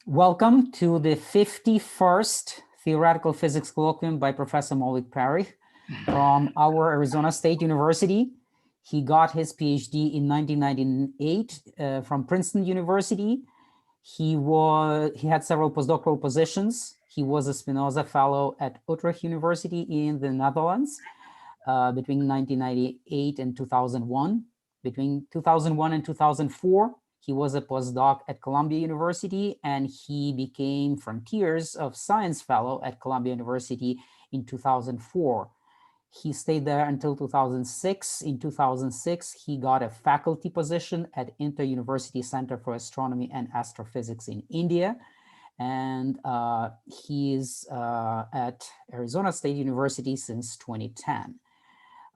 Welcome to the 51st Theoretical Physics Colloquium by Professor Maulik Parikh from our Arizona State University. He got his PhD in 1998 from Princeton University. He had several postdoctoral positions. He was a Spinoza Fellow at Utrecht University in the Netherlands between 1998 and 2001. Between 2001 and 2004, he was a postdoc at Columbia University, and he became Frontiers of Science Fellow at Columbia University in 2004. He stayed there until 2006. In 2006, he got a faculty position at Inter-University Center for Astronomy and Astrophysics in India. And he is at Arizona State University since 2010.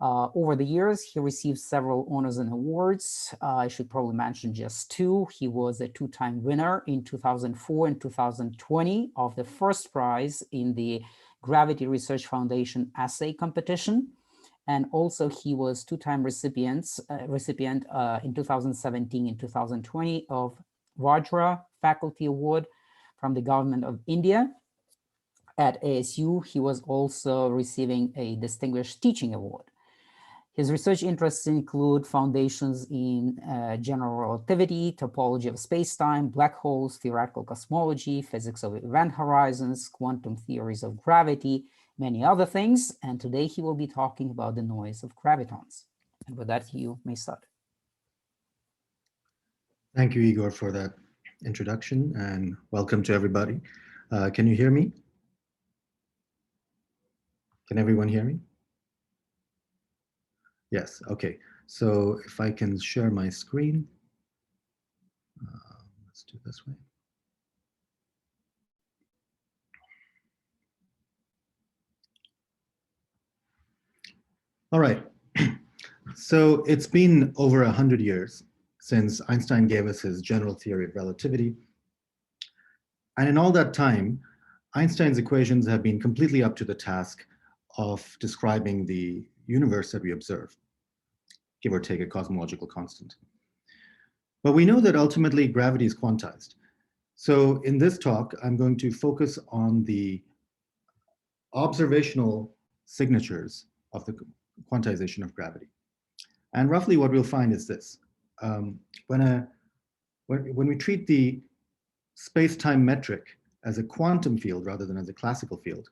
Over the years, he received several honors and awards. I should probably mention just two. He was a two-time winner in 2004 and 2020 of the first prize in the Gravity Research Foundation essay competition. And also he was two-time recipient in 2017 and 2020 of Vajra Faculty Award from the Government of India. At ASU, he was also receiving a Distinguished Teaching Award. His research interests include foundations in general relativity, topology of space-time, black holes, theoretical cosmology, physics of event horizons, quantum theories of gravity, many other things. And today he will be talking about the noise of gravitons. And with that, you may start. Thank you, Igor, for that introduction, and welcome to everybody. Can you hear me? Can everyone hear me? Yes, okay. So if I can share my screen, let's do it this way. All right. So it's been over 100 years since Einstein gave us his general theory of relativity. And in all that time, Einstein's equations have been completely up to the task of describing the universe that we observe, give or take a cosmological constant. But we know that ultimately gravity is quantized. So in this talk, I'm going to focus on the observational signatures of the quantization of gravity. And roughly what we'll find is this. When we treat the space-time metric as a quantum field rather than as a classical field,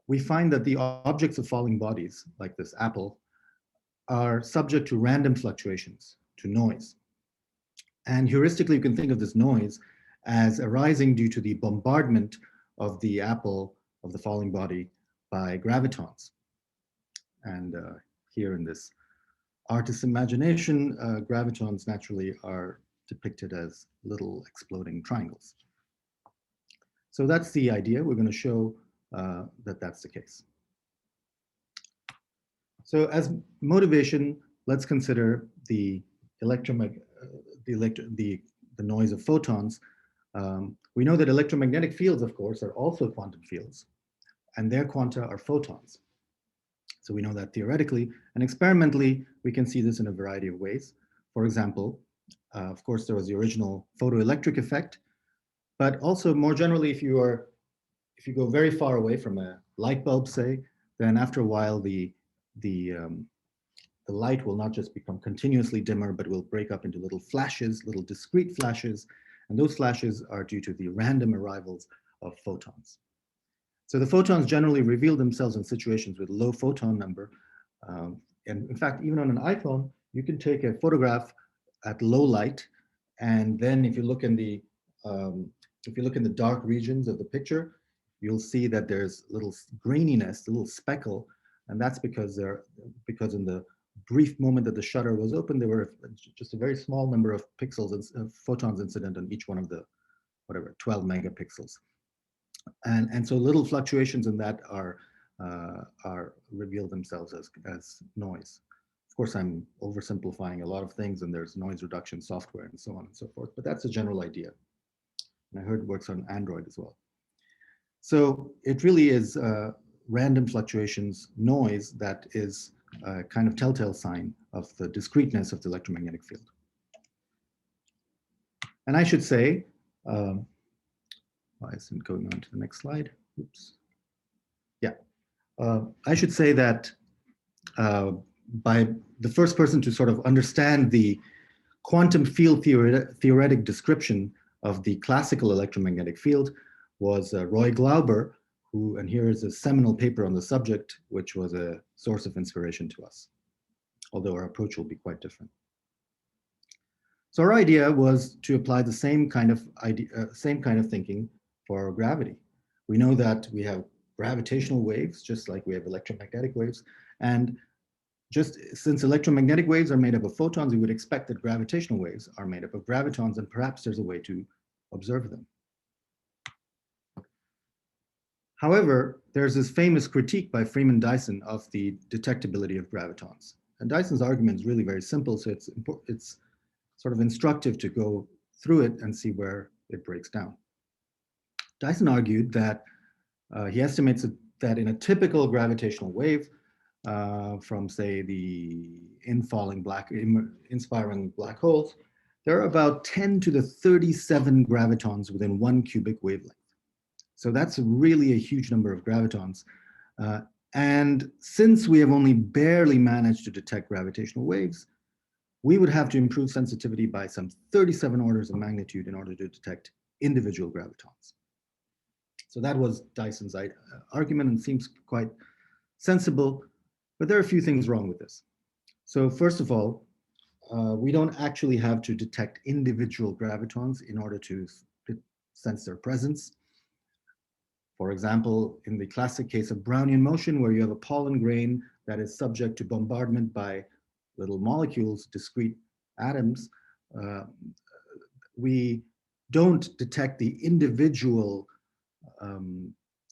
we find that the objects of falling bodies, like this apple, are subject to random fluctuations, to noise. And heuristically, you can think of this noise as arising due to the bombardment of the apple, of the falling body, by gravitons. And here in this artist's imagination, gravitons naturally are depicted as little exploding triangles. So that's the idea. We're going to show that that's the case. So as motivation, let's consider the noise of photons. We know that electromagnetic fields, of course, are also quantum fields, and their quanta are photons. So we know that theoretically, and experimentally, we can see this in a variety of ways. For example, of course, there was the original photoelectric effect, but also more generally, if you go very far away from a light bulb, say, then after a while, the light will not just become continuously dimmer, but will break up into little flashes, little discrete flashes. And those flashes are due to the random arrivals of photons. So the photons generally reveal themselves in situations with low photon number. And in fact, even on an iPhone, you can take a photograph at low light. And then if you look in the dark regions of the picture, you'll see that there's little graininess, a little speckle. And that's because in the brief moment that the shutter was open, there were just a very small number of pixels and photons incident on each one of the, 12 megapixels. And so little fluctuations in that are reveal themselves as noise. Of course, I'm oversimplifying a lot of things, and there's noise reduction software and so on and so forth, but that's a general idea. And I heard it works on Android as well. So it really is random fluctuations, noise, that is a kind of telltale sign of the discreteness of the electromagnetic field. And I should say, bias in going on to the next slide. Oops. Yeah, I should say that by the first person to sort of understand the quantum field theoretic description of the classical electromagnetic field was Roy Glauber, who, and here is a seminal paper on the subject, which was a source of inspiration to us, although our approach will be quite different. So our idea was to apply the same kind of thinking for gravity. We know that we have gravitational waves, just like we have electromagnetic waves, and just since electromagnetic waves are made up of photons, we would expect that gravitational waves are made up of gravitons, and perhaps there's a way to observe them. However, there's this famous critique by Freeman Dyson of the detectability of gravitons. And Dyson's argument is really very simple, so it's sort of instructive to go through it and see where it breaks down. Dyson argued that he estimates that in a typical gravitational wave, from say the inspiring black holes, there are about 10 to the 37 gravitons within 1 cubic wavelength. So that's really a huge number of gravitons. And since we have only barely managed to detect gravitational waves, we would have to improve sensitivity by some 37 orders of magnitude in order to detect individual gravitons. So that was Dyson's argument, and seems quite sensible, but there are a few things wrong with this. So first of all, we don't actually have to detect individual gravitons in order to sense their presence. For example, in the classic case of Brownian motion, where you have a pollen grain that is subject to bombardment by little molecules, discrete atoms, we don't detect the individual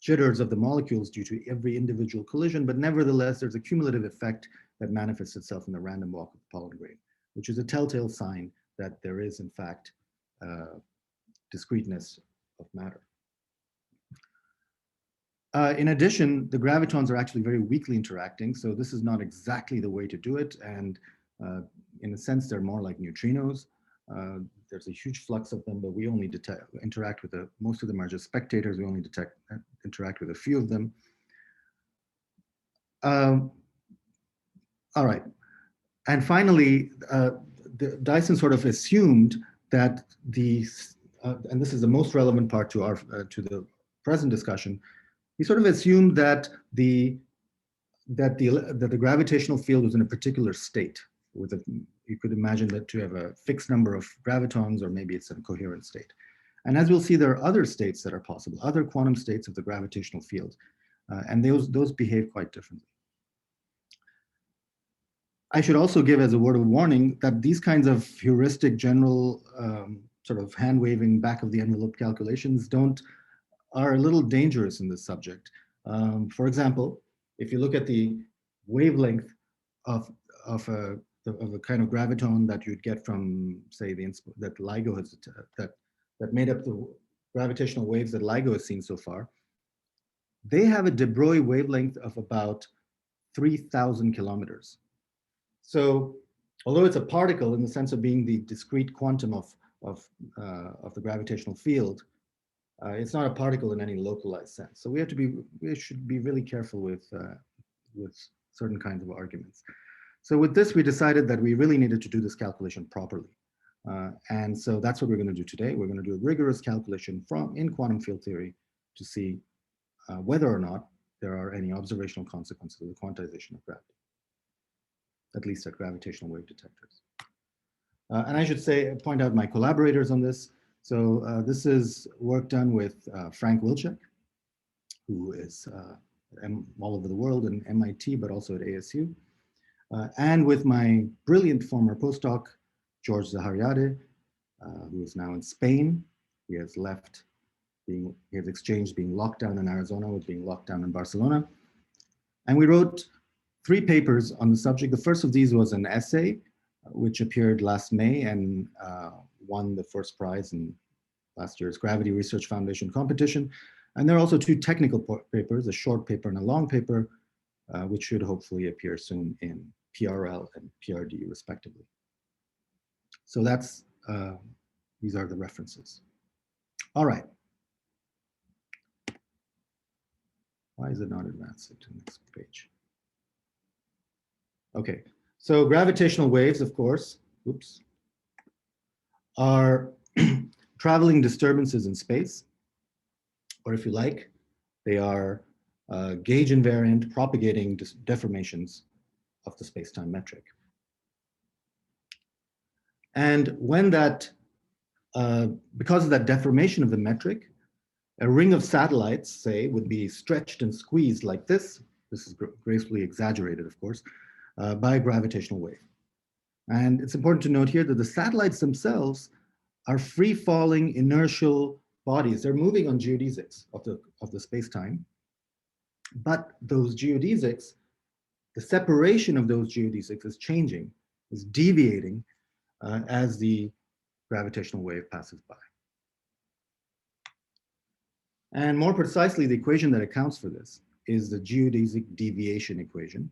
jitters of the molecules due to every individual collision, but nevertheless, there's a cumulative effect that manifests itself in the random walk of the pollen grain, which is a telltale sign that there is, in fact, discreteness of matter. In addition, the gravitons are actually very weakly interacting, so this is not exactly the way to do it, and in a sense, they're more like neutrinos. There's a huge flux of them, but we only interact with most of them are just spectators. We only interact with a few of them. All right, and finally, Dyson sort of assumed that and this is the most relevant part to to the present discussion. He sort of assumed that the gravitational field was in a particular state. You could imagine that to have a fixed number of gravitons, or maybe it's a coherent state. And as we'll see, there are other states that are possible, other quantum states of the gravitational field, and those behave quite differently. I should also give as a word of warning that these kinds of heuristic, general, sort of hand-waving back of the envelope calculations are a little dangerous in this subject. For example, if you look at the wavelength of a kind of graviton that you'd get from, say, that LIGO has that made up the gravitational waves that LIGO has seen so far, they have a de Broglie wavelength of about 3,000 kilometers. So, although it's a particle in the sense of being the discrete quantum of the gravitational field, it's not a particle in any localized sense. So we should be really careful with certain kinds of arguments. So with this, we decided that we really needed to do this calculation properly. And so that's what we're going to do today. We're going to do a rigorous calculation in quantum field theory to see whether or not there are any observational consequences of the quantization of gravity, at least at gravitational wave detectors. And I should point out my collaborators on this. So this is work done with Frank Wilczek, who is all over the world in MIT, but also at ASU, and with my brilliant former postdoc, George Zahariadeh, who is now in Spain. He has exchanged being locked down in Arizona with being locked down in Barcelona. And we wrote 3 papers on the subject. The first of these was an essay, which appeared last May and won the first prize in last year's Gravity Research Foundation competition. And there are also 2 technical papers, a short paper and a long paper, which should hopefully appear soon in PRL and PRD respectively. So these are the references. All right. is it not advancing to the next page? Okay, so gravitational waves, of course, oops, are traveling disturbances in space, or if you like, they are gauge invariant propagating deformations of the space-time metric. And when that, because of that deformation of the metric, a ring of satellites, say, would be stretched and squeezed like this. This is gracefully exaggerated, of course, by a gravitational wave. And it's important to note here that the satellites themselves are free-falling inertial bodies. They're moving on geodesics of the space-time. But those geodesics, the separation of those geodesics is changing, is deviating as the gravitational wave passes by. And more precisely, the equation that accounts for this is the geodesic deviation equation.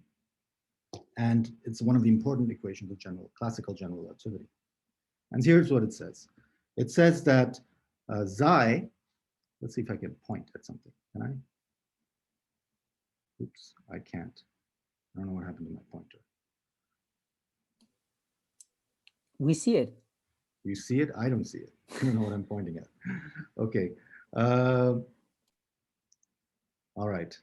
And it's one of the important equations of classical general relativity. And here's what it says. It says that xi, let's see if I can point at something. Can I? Oops, I can't. I don't know what happened to my pointer. We see it. You see it? I don't see it. I don't know what I'm pointing at. Okay. All right.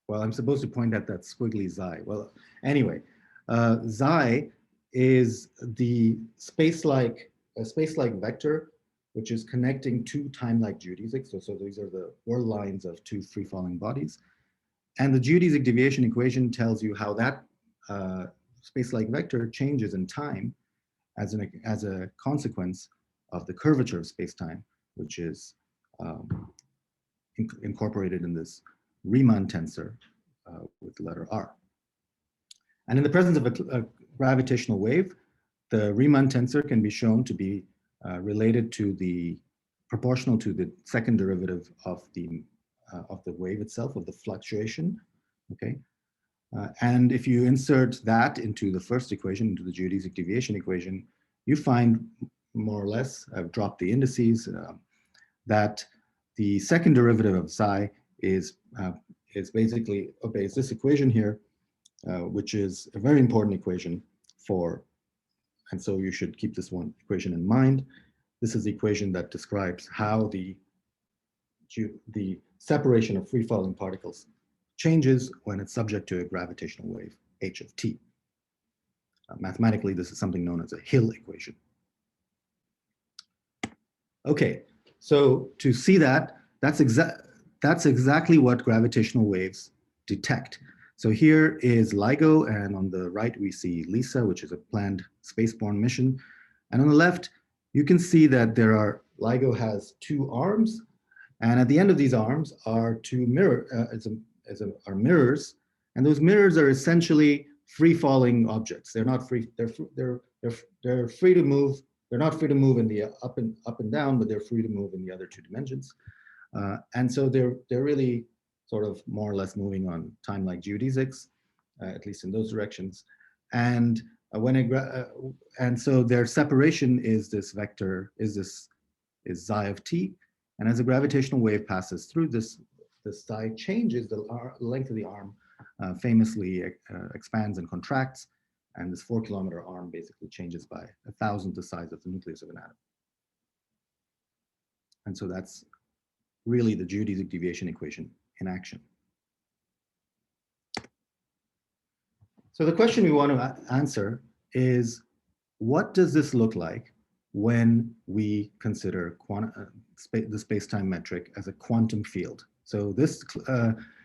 Well, I'm supposed to point at that squiggly xi. Well, anyway, xi is the space-like vector, which is connecting two time-like geodesics. So these are the whirl lines of two free-falling bodies. And the geodesic deviation equation tells you how that space-like vector changes in time as a consequence of the curvature of space-time, which is incorporated in this Riemann tensor with the letter R. And in the presence of a gravitational wave, the Riemann tensor can be shown to be related to the proportional to the second derivative of the wave itself, of the fluctuation. Okay, and if you insert that into the first equation, into the geodesic deviation equation, you find more or less, I've dropped the indices, that the second derivative of psi is basically obeys this equation here, which is a very important equation for, and so you should keep this one equation in mind. This is the equation that describes how the separation of free-falling particles changes when it's subject to a gravitational wave, h of t. Mathematically, this is something known as a Hill equation. Okay, so to see that, that's exactly what gravitational waves detect. So here is LIGO, and on the right we see LISA, which is a planned spaceborne mission. And on the left, you can see that LIGO has two arms, and at the end of these arms are two mirrors, and those mirrors are essentially free-falling objects. They're not free. They're free to move. They're not free to move in the up and down, but they're free to move in the other two dimensions. And so they're really sort of more or less moving on time-like geodesics, at least in those directions. And and so their separation is this vector, is xi of t. And as a gravitational wave passes through this xi changes, the length of the arm famously expands and contracts. And this 4-kilometer arm basically changes by 1,000th the size of the nucleus of an atom. And so that's really the geodesic deviation equation in action. So the question we want to answer is, what does this look like when we consider the space-time metric as a quantum field? So this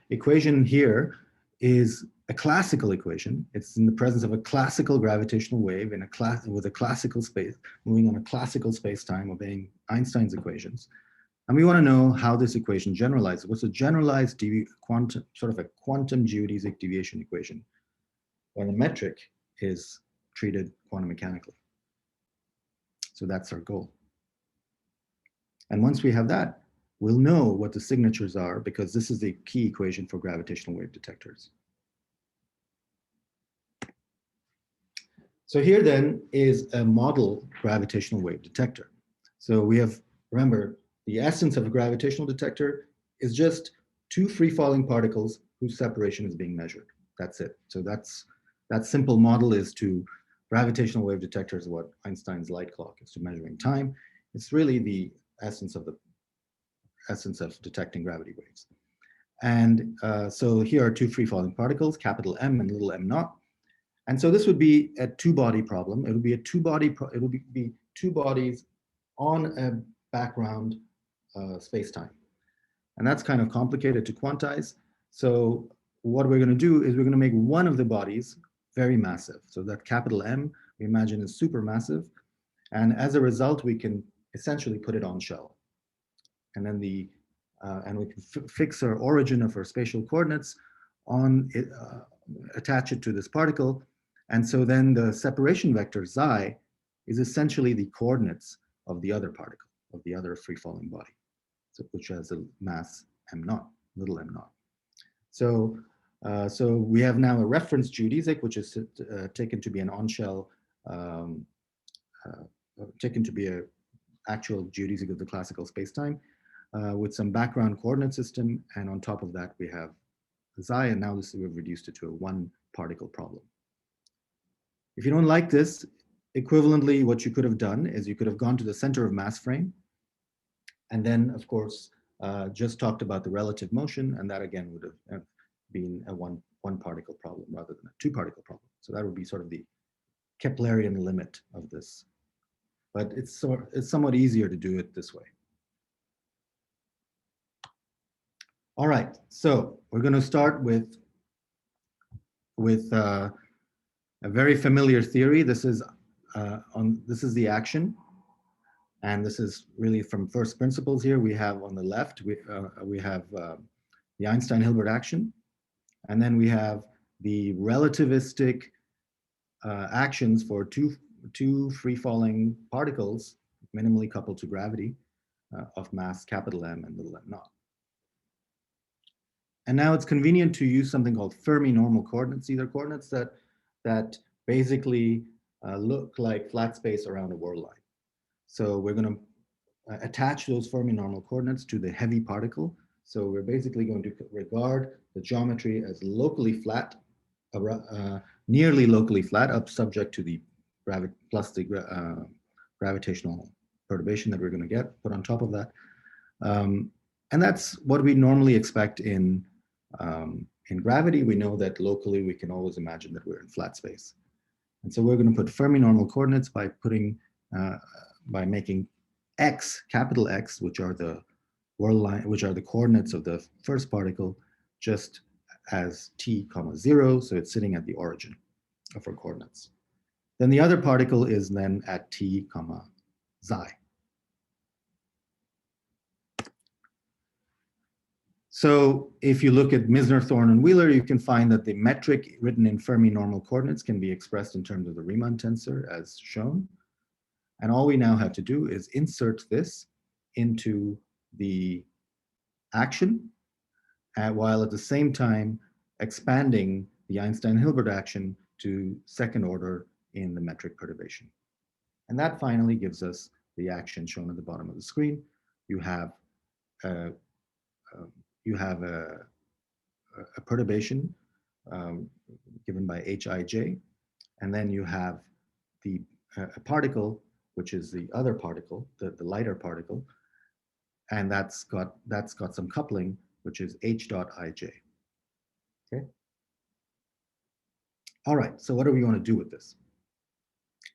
equation here is a classical equation. It's in the presence of a classical gravitational wave in with a classical space, moving on a classical space-time, obeying Einstein's equations. And we want to know how this equation generalizes. What's a generalized sort of a quantum geodesic deviation equation when the metric is treated quantum mechanically? So that's our goal. And once we have that, we'll know what the signatures are, because this is the key equation for gravitational wave detectors. So here then is a model gravitational wave detector. So we have, remember, the essence of a gravitational detector is just two free-falling particles whose separation is being measured. That's it. So that simple model is to gravitational wave detectors, what Einstein's light clock is to measuring time. It's really the essence of detecting gravity waves. And so here are two free-falling particles, capital M and little m naught. And so this would be a two-body problem. It would be a it would be two bodies on a background space-time. And that's kind of complicated to quantize. So what we're going to do is we're going to make one of the bodies very massive. So that capital M, we imagine, is supermassive. And as a result, we can essentially put it on shell. And then and we can fix our origin of our spatial coordinates on it, attach it to this particle. And so then the separation vector xi is essentially the coordinates of the other particle, of the other free-falling body, so, which has a mass m naught, little m naught. So, so we have now a reference geodesic, which is taken to be an on-shell, taken to be an actual geodesic of the classical space-time with some background coordinate system. And on top of that, we have xi, and now we've reduced it to a one particle problem. If you don't like this, equivalently, what you could have done is you could have gone to the center of mass frame, and then, of course, just talked about the relative motion, and that again would have been a one particle problem rather than a two particle problem. So that would be sort of the Keplerian limit of this. But it's somewhat easier to do it this way. All right, so we're going to start with a very familiar theory. This is the action, and this is really from first principles. Here we have on the left we have the Einstein-Hilbert action, and then we have the relativistic actions for two free-falling particles minimally coupled to gravity of mass capital M and little m naught. And now it's convenient to use something called Fermi normal coordinates. These are coordinates that basically look like flat space around a whirl line. So we're going to attach those Fermi normal coordinates to the heavy particle. So we're basically going to regard the geometry as locally flat, nearly locally flat, up subject to the plus the gravitational perturbation that we're going to get put on top of that. And that's what we normally expect in gravity. We know that locally we can always imagine that we're in flat space. And so we're going to put Fermi normal coordinates by putting, by making x, capital X, which are the whirl line, which are the coordinates of the first particle, just as t comma 0. So it's sitting at the origin of our coordinates. Then the other particle is then at t comma xi. So if you look at Misner, Thorne, and Wheeler, you can find that the metric written in Fermi normal coordinates can be expressed in terms of the Riemann tensor as shown. And all we now have to do is insert this into the action, while at the same time expanding the Einstein-Hilbert action to second order in the metric perturbation. And that finally gives us the action shown at the bottom of the screen. You have a perturbation given by Hij, and then you have a particle, which is the other particle, the lighter particle, and that's got some coupling, which is H dot Ij. Okay. All right. So what do we want to do with this?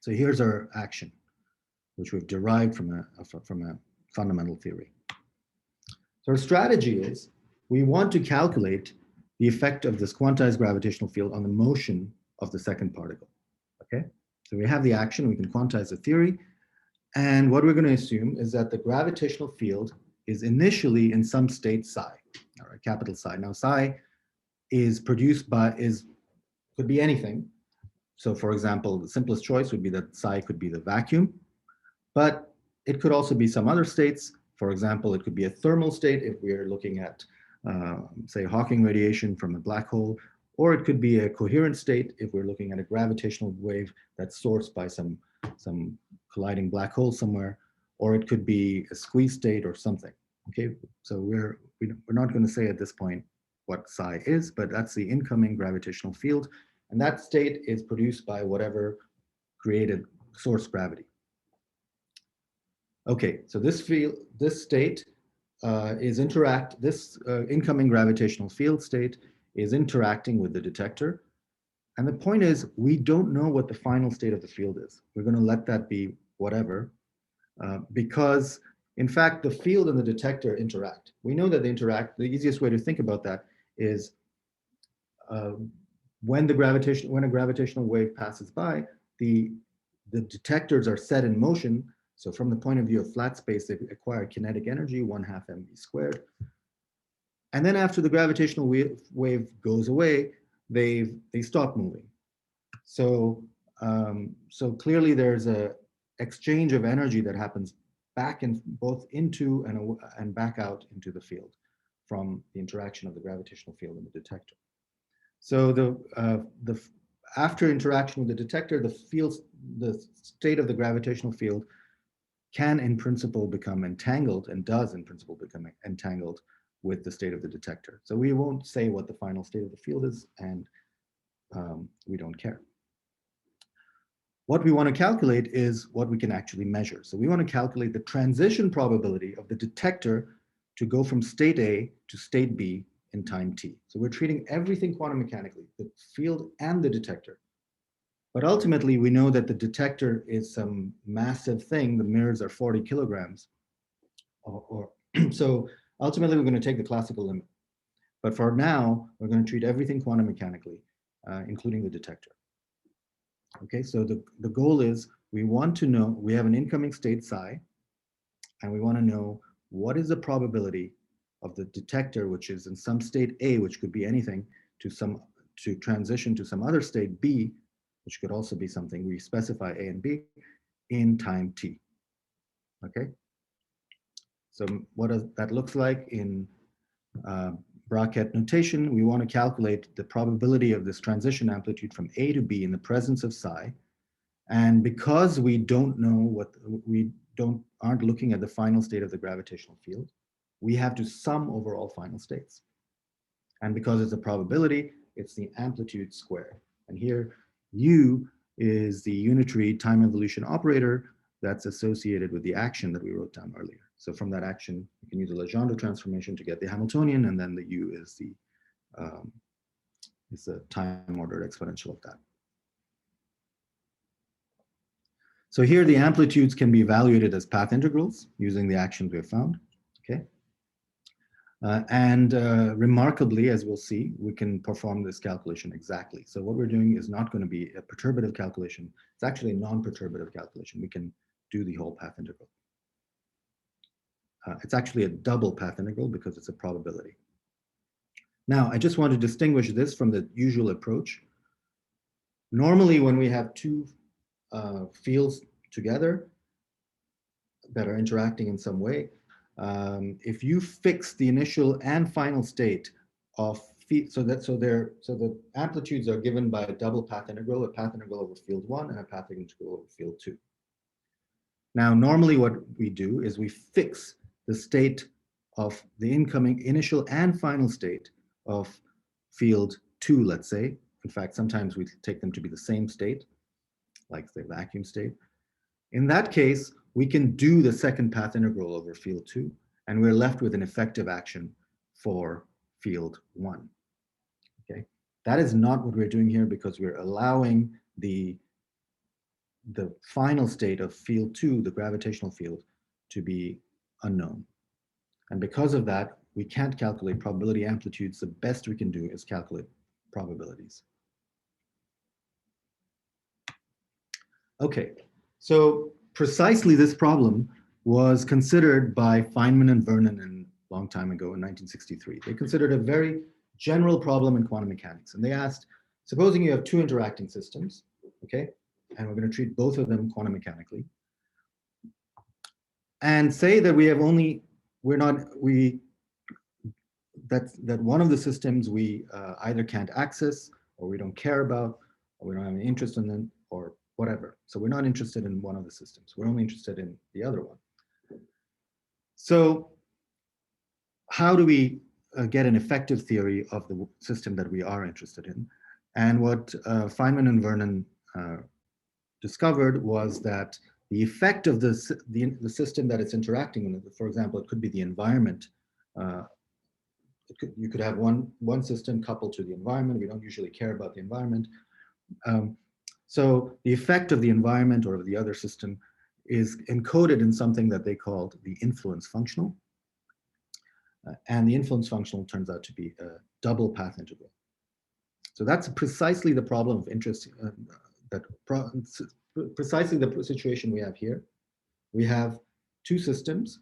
So here's our action, which we've derived from a fundamental theory. So our strategy is we want to calculate the effect of this quantized gravitational field on the motion of the second particle. Okay. So we have the action. We can quantize the theory. And what we're going to assume is that the gravitational field is initially in some state psi, all right, capital Psi. Now psi is produced by, could be anything. So for example, the simplest choice would be that psi could be the vacuum, but it could also be some other states. For example, it could be a thermal state if we're looking at, say, Hawking radiation from a black hole, or it could be a coherent state if we're looking at a gravitational wave that's sourced by some colliding black hole somewhere, or it could be a squeeze state or something. Okay, so we're not going to say at this point what psi is, but that's the incoming gravitational field. And that state is produced by whatever created source gravity. Okay, so this state this incoming gravitational field state is interacting with the detector. And the point is, we don't know what the final state of the field is. We're going to let that be whatever, because in fact, the field and the detector interact. We know that they interact. The easiest way to think about that is when a gravitational wave passes by, the detectors are set in motion. So from the point of view of flat space, they acquire kinetic energy, 1/2 mv squared. And then after the gravitational wave goes away, they stop moving. So so clearly there's a exchange of energy that happens back and both into and back out into the field from the interaction of the gravitational field and the detector. So after interaction with the detector, the state of the gravitational field can in principle become entangled, and does in principle become entangled with the state of the detector. So we won't say what the final state of the field is, and we don't care. What we want to calculate is what we can actually measure. So we want to calculate the transition probability of the detector to go from state A to state B in time t. So we're treating everything quantum mechanically, the field and the detector. But ultimately, we know that the detector is some massive thing. The mirrors are 40 kilograms. So ultimately, we're going to take the classical limit. But for now, we're going to treat everything quantum mechanically, including the detector. Okay, so the goal is we want to know, we have an incoming state psi, and we want to know what is the probability of the detector, which is in some state A, which could be anything, to transition to some other state B, which could also be something, we specify A and B, in time t. Okay, so what that looks like in bracket notation, we want to calculate the probability of this transition amplitude from A to B in the presence of psi. And because we don't know aren't looking at the final state of the gravitational field, we have to sum over all final states. And because it's a probability, it's the amplitude squared. And here, U is the unitary time evolution operator that's associated with the action that we wrote down earlier. So from that action, you can use a Legendre transformation to get the Hamiltonian, and then the U is the time-ordered exponential of that. So here the amplitudes can be evaluated as path integrals using the actions we have found, okay? Remarkably, as we'll see, we can perform this calculation exactly. So what we're doing is not going to be a perturbative calculation. It's actually a non-perturbative calculation. We can do the whole path integral. It's actually a double path integral because it's a probability. Now, I just want to distinguish this from the usual approach. Normally, when we have two fields together that are interacting in some way, if you fix the initial and final state of so the amplitudes are given by a double path integral, a path integral over field 1 and a path integral over field 2. Now, normally what we do is we fix the state of the incoming initial and final state of field 2, let's say. In fact, sometimes we take them to be the same state, like the vacuum state. In that case, we can do the second path integral over field 2, and we're left with an effective action for field 1. Okay, that is not what we're doing here, because we're allowing the final state of field 2, the gravitational field, to be unknown. And because of that, we can't calculate probability amplitudes. The best we can do is calculate probabilities. Okay, so precisely this problem was considered by Feynman and Vernon a long time ago in 1963. They considered a very general problem in quantum mechanics. And they asked, supposing you have two interacting systems, okay, and we're going to treat both of them quantum mechanically, and say that we have only, that one of the systems we either can't access, or we don't care about, or we don't have any interest in them, or whatever. So we're not interested in one of the systems. We're only interested in the other one. So how do we get an effective theory of the system that we are interested in? And what Feynman and Vernon discovered was that the effect of the system that it's interacting with, for example, it could be the environment. You could have one system coupled to the environment. We don't usually care about the environment. So the effect of the environment or of the other system is encoded in something that they called the influence functional. And the influence functional turns out to be a double path integral. So that's precisely the problem of interest, precisely the situation we have here. We have two systems,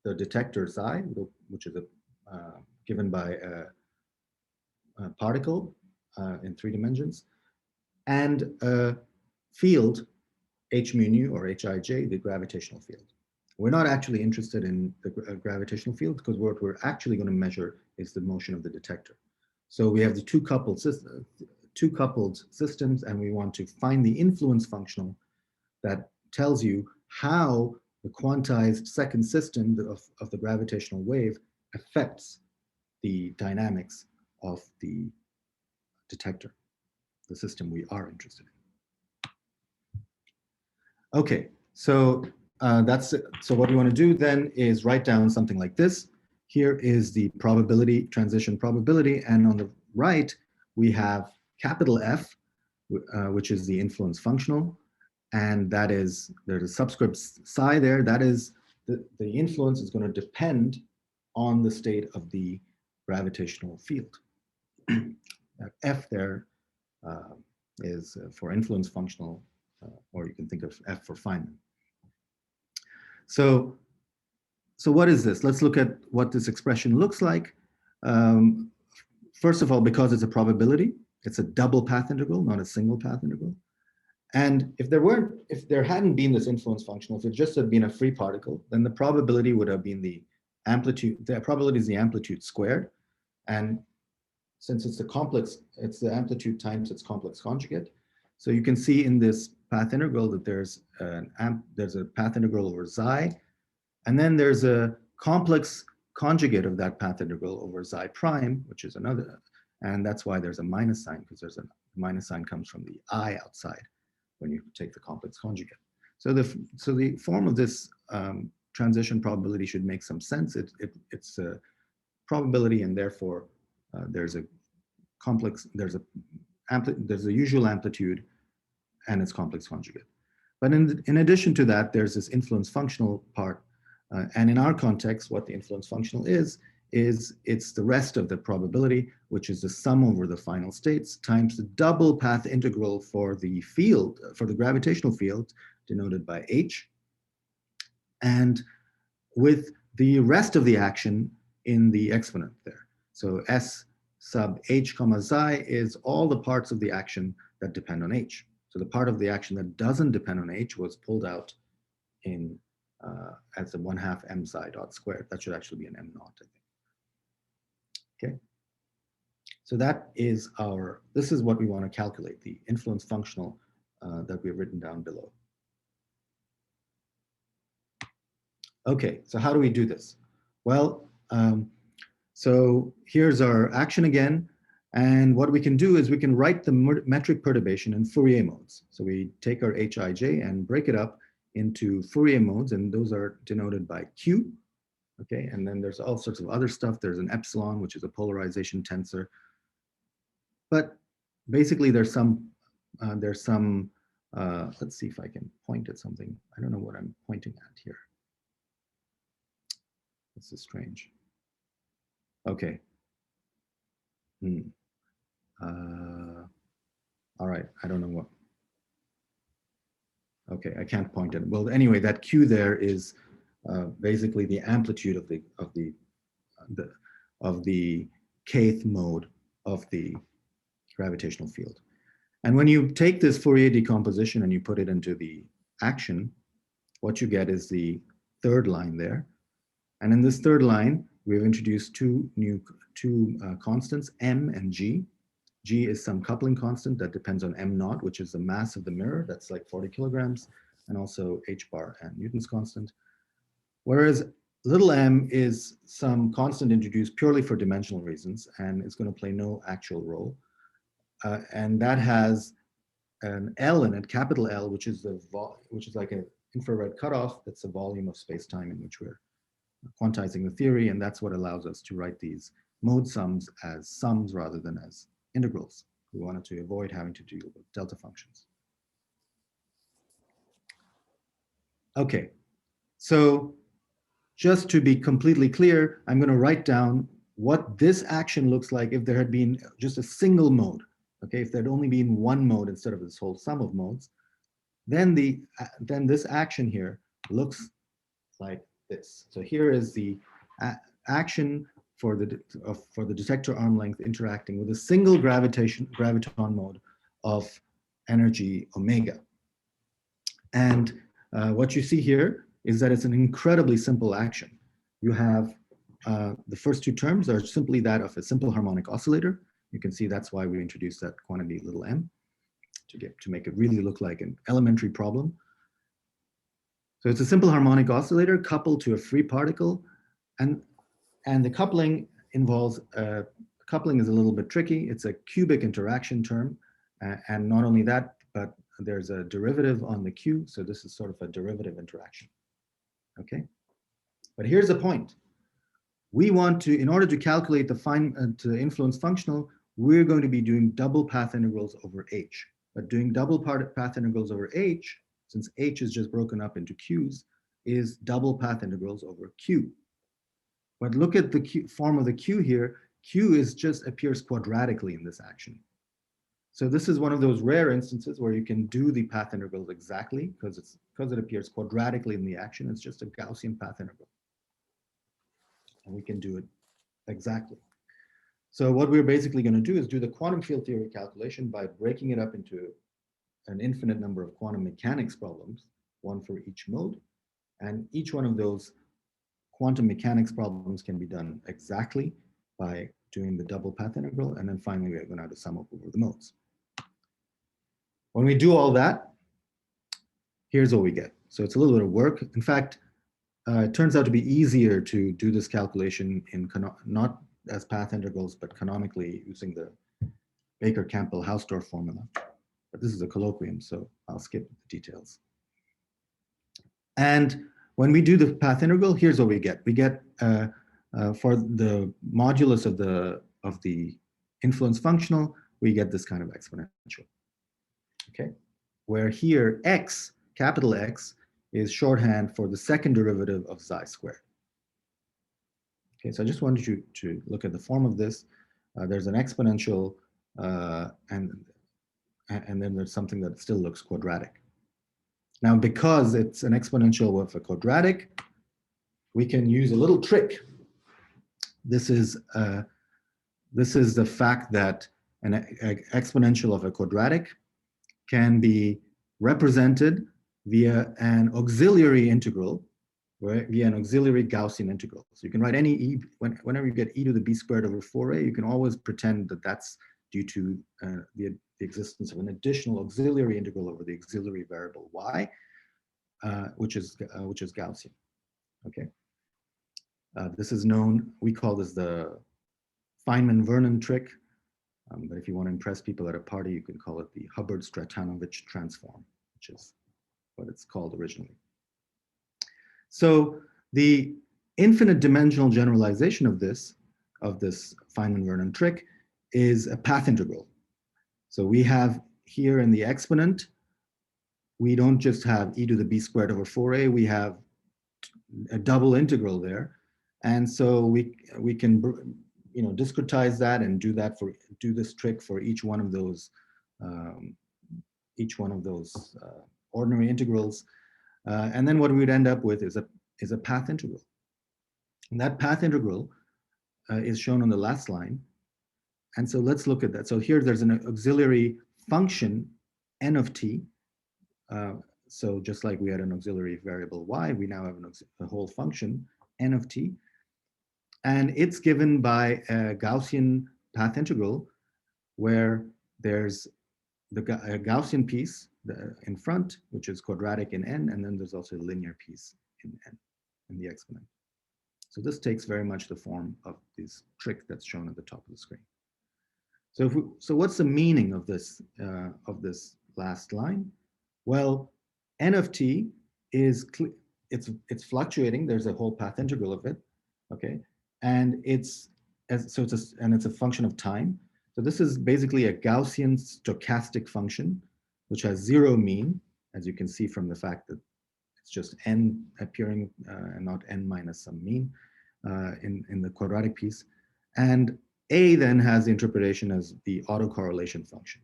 the detector psi, which is given by a particle in 3 dimensions, and a field, h mu nu or hij, the gravitational field. We're not actually interested in the gravitational field because what we're actually going to measure is the motion of the detector. So we have the two coupled systems, and we want to find the influence functional that tells you how the quantized second system of the gravitational wave affects the dynamics of the detector, the system we are interested in. Okay, so that's it. So what we want to do then is write down something like this. Here is the probability, transition probability, and on the right we have capital F, which is the influence functional, and that is, there's a subscript psi there. That is, the influence is going to depend on the state of the gravitational field. That F there is for influence functional, or you can think of F for Feynman. So what is this? Let's look at what this expression looks like. First of all, because it's a probability, it's a double path integral, not a single path integral. And if there hadn't been this influence functional, if it just had been a free particle, then the probability would have been the amplitude. The probability is the amplitude squared, and since it's it's the amplitude times its complex conjugate. So you can see in this path integral that there's a path integral over xi, and then there's a complex conjugate of that path integral over xi prime, which is another, and that's why there's a minus sign, because there's a minus sign comes from the I outside when you take the complex conjugate. So the form of this transition probability should make some sense. It's a probability, and therefore there's a usual amplitude and its complex conjugate. But in addition to that, there's this influence functional part. And in our context, what the influence functional is it's the rest of the probability, which is the sum over the final states times the double path integral for the field, for the gravitational field, denoted by h, and with the rest of the action in the exponent there. So S sub h comma xi is all the parts of the action that depend on h. So the part of the action that doesn't depend on h was pulled out in as the 1/2 m psi dot squared. That should actually be an m naught, I think. Okay. So this is what we want to calculate, the influence functional that we've written down below. Okay, so how do we do this? Well, so here's our action again. And what we can do is we can write the metric perturbation in Fourier modes. So we take our Hij and break it up into Fourier modes, and those are denoted by Q. Okay, and then there's all sorts of other stuff. There's an epsilon, which is a polarization tensor. But basically there's some, let's see if I can point at something. I don't know what I'm pointing at here. This is strange. Okay. All right, I don't know what. Okay, I can't point it. Well, anyway, that Q there is basically the amplitude of the kth mode of the gravitational field. And when you take this Fourier decomposition and you put it into the action, what you get is the third line there. And in this third line, we've introduced two constants, m and g. G is some coupling constant that depends on m naught, which is the mass of the mirror. That's like 40 kilograms, and also h bar and Newton's constant. Whereas little m is some constant introduced purely for dimensional reasons, and it's going to play no actual role. And that has an L in it, capital L, which is like an infrared cutoff. That's the volume of space-time in which we're quantizing the theory, and that's what allows us to write these mode sums as sums rather than as integrals. We wanted to avoid having to deal with delta functions. Okay, so just to be completely clear, I'm going to write down what this action looks like if there had been just a single mode. Okay, if there had only been one mode instead of this whole sum of modes, then this action here looks like this. So here is the action for the detector arm length interacting with a single graviton mode of energy omega. And what you see here is that it's an incredibly simple action. You have the first two terms are simply that of a simple harmonic oscillator. You can see that's why we introduced that quantity little m to make it really look like an elementary problem. So it's a simple harmonic oscillator coupled to a free particle, and the coupling involves coupling is a little bit tricky. It's a cubic interaction term, and not only that, but there's a derivative on the q, so this is sort of a derivative interaction. Okay, but here's the point. We want to, in order to calculate the influence functional, we're going to be doing double path integrals over h. But doing double path integrals over h, since h is just broken up into q's, is double path integrals over q. But look at the form of the q here. Q is just appears quadratically in this action. So this is one of those rare instances where you can do the path integrals exactly because it appears quadratically in the action. It's just a Gaussian path integral. And we can do it exactly. So what we're basically going to do is do the quantum field theory calculation by breaking it up into an infinite number of quantum mechanics problems, one for each mode. And each one of those quantum mechanics problems can be done exactly by doing the double path integral. And then finally, we're going to have to sum up over the modes. When we do all that, here's what we get. So it's a little bit of work. In fact, it turns out to be easier to do this calculation in not as path integrals, but canonically using the Baker-Campbell-Hausdorff formula. But this is a colloquium, so I'll skip the details. And when we do the path integral, here's what we get. We get for the modulus of the influence functional, we get this kind of exponential. Okay, where here x, capital X, is shorthand for the second derivative of xi squared. Okay, so I just wanted you to look at the form of this. There's an exponential, and then there's something that still looks quadratic. Now, because it's an exponential with a quadratic, we can use a little trick. This is the fact that an exponential of a quadratic can be represented via an auxiliary integral, right? Via an auxiliary Gaussian integral. So you can write any e, whenever you get e to the b squared over 4a, you can always pretend that that's due to the existence of an additional auxiliary integral over the auxiliary variable y, which is Gaussian. Okay. This is known, we call this the Feynman-Vernon trick. But if you want to impress people at a party, you can call it the Hubbard-Stratanovich transform, which is what it's called originally. So the infinite dimensional generalization of this Feynman-Vernon trick is a path integral. So we have here in the exponent, we don't just have e to the b squared over 4a, we have a double integral there. And so we can discretize that and do this trick for each one of those ordinary integrals, and then what we would end up with is a path integral, and that path integral is shown on the last line. And so let's look at that. So here there's an auxiliary function n of t. So just like we had an auxiliary variable y, we now have a whole function n of t. And it's given by a Gaussian path integral where there's a Gaussian piece in front, which is quadratic in n, and then there's also a linear piece in n, in the exponent. So this takes very much the form of this trick that's shown at the top of the screen. So what's the meaning of this last line? Well, n of t is it's fluctuating. There's a whole path integral of it, okay, and it's a function of time. So this is basically a Gaussian stochastic function, which has zero mean, as you can see from the fact that it's just n appearing and not n minus some mean in the quadratic piece. And a then has the interpretation as the autocorrelation function.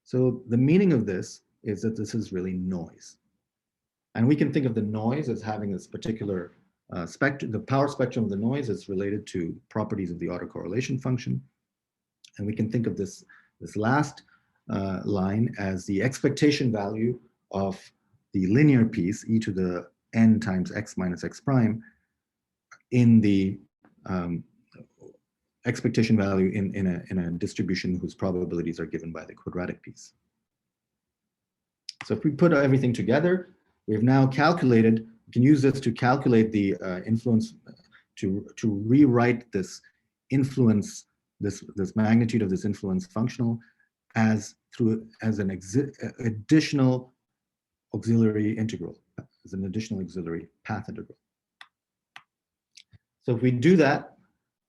So the meaning of this is that this is really noise. And we can think of the noise as having this particular spectrum. The power spectrum of the noise is related to properties of the autocorrelation function. And we can think of this last line as the expectation value of the linear piece, e to the n times x minus x prime, in the expectation value in a distribution whose probabilities are given by the quadratic piece. So if we put everything together, we've now calculated, we can use this to calculate the influence, to rewrite this influence, this magnitude of this influence functional as an additional auxiliary integral, as an additional auxiliary path integral. So if we do that,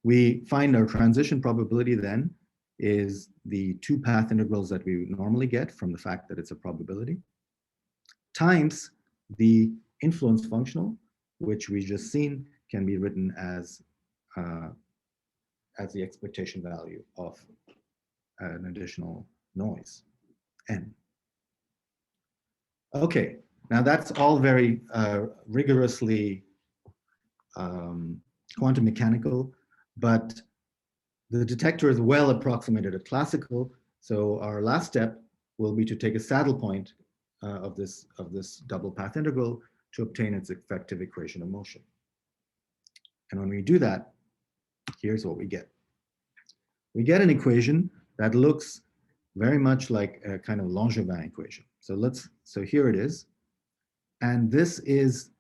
we find our transition probability then is the two path integrals that we normally get from the fact that it's a probability, times the influence functional, which we just seen can be written as the expectation value of an additional noise, n. Okay, now that's all very rigorously quantum mechanical, but the detector is well approximated at classical. So our last step will be to take a saddle point of this double path integral to obtain its effective equation of motion. And when we do that, here's what we get. We get an equation that looks very much like a kind of Langevin equation. So here it is. And this is,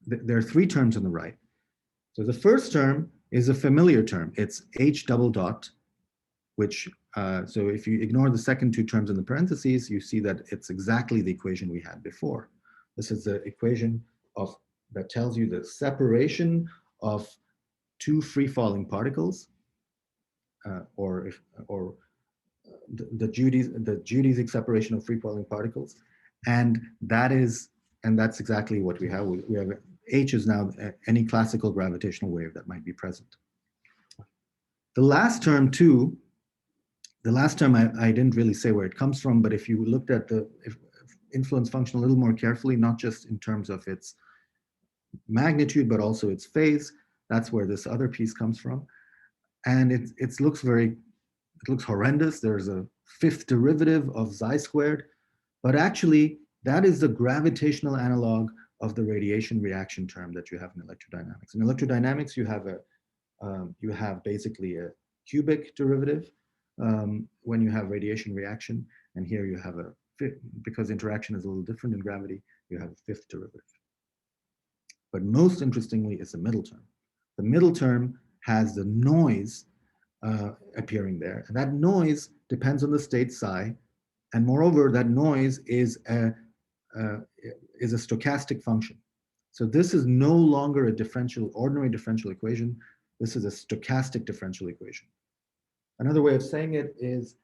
there are three terms on the right. So the first term is a familiar term. It's h double dot, which, so if you ignore the second two terms in the parentheses, you see that it's exactly the equation we had before. This is the equation that tells you the separation of two free-falling particles, or the geodesic separation of free-falling particles, and that's exactly what we have. We have h is now any classical gravitational wave that might be present. The last term too. The last term I didn't really say where it comes from, but if you looked at the influence function a little more carefully, not just in terms of its magnitude, but also its phase, that's where this other piece comes from. And it looks horrendous. There's a fifth derivative of xi squared, but actually that is the gravitational analog of the radiation reaction term that you have in electrodynamics. In electrodynamics, you have basically a cubic derivative when you have radiation reaction, and here you have a fifth, because interaction is a little different in gravity, you have a fifth derivative. But most interestingly is the middle term. The middle term has the noise appearing there, and that noise depends on the state psi, and moreover, that noise is a stochastic function. So this is no longer a ordinary differential equation. This is a stochastic differential equation. Another way of saying it is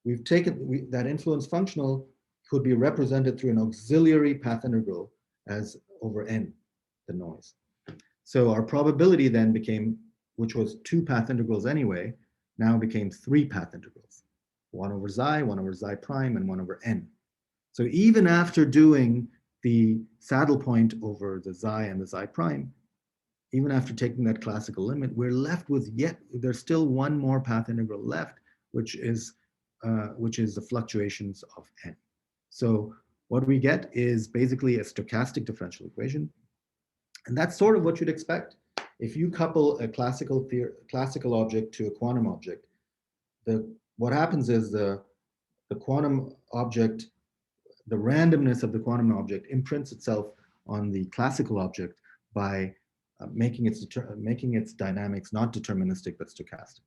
we've taken that influence functional could be represented through an auxiliary path integral as over n, the noise. So our probability then became, which was two path integrals anyway, now became three path integrals, one over xi prime, and one over n. So even after doing the saddle point over the xi and the xi prime, even after taking that classical limit, we're left with there's still one more path integral left, which is the fluctuations of n. So what we get is basically a stochastic differential equation. And that's sort of what you'd expect. If you couple a classical object to a quantum object, what happens is the quantum object, the randomness of the quantum object imprints itself on the classical object by making its dynamics not deterministic but stochastic.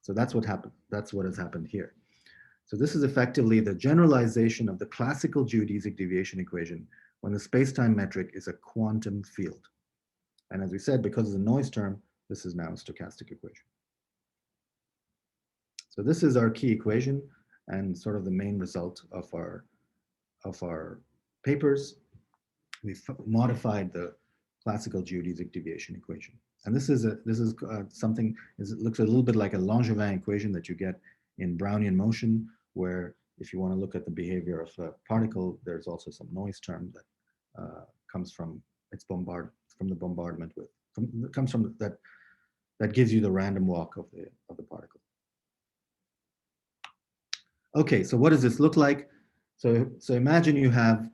So that's what happened. That's what has happened here. So this is effectively the generalization of the classical geodesic deviation equation when the space-time metric is a quantum field. And as we said, because of the noise term, this is now a stochastic equation. So this is our key equation and sort of the main result of our papers. We've modified the classical geodesic deviation equation. And this is something, it looks a little bit like a Langevin equation that you get in Brownian motion, where if you want to look at the behavior of a particle, there's also some noise term that comes from the bombardment comes from that gives you the random walk of the particle. Okay, so what does this look like? So imagine you have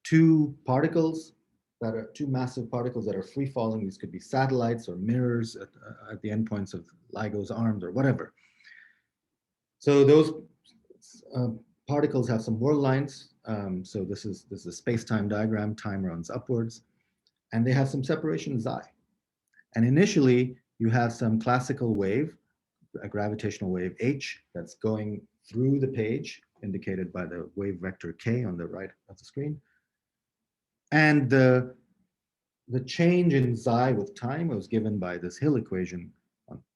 two massive particles that are free falling. These could be satellites or mirrors at the endpoints of LIGO's arms or whatever. So those particles have some whirl lines. So this is a space-time diagram. Time runs upwards, and they have some separation xi. And initially, you have some classical wave, a gravitational wave h, that's going through the page, indicated by the wave vector k on the right of the screen. And the change in xi with time was given by this Hill equation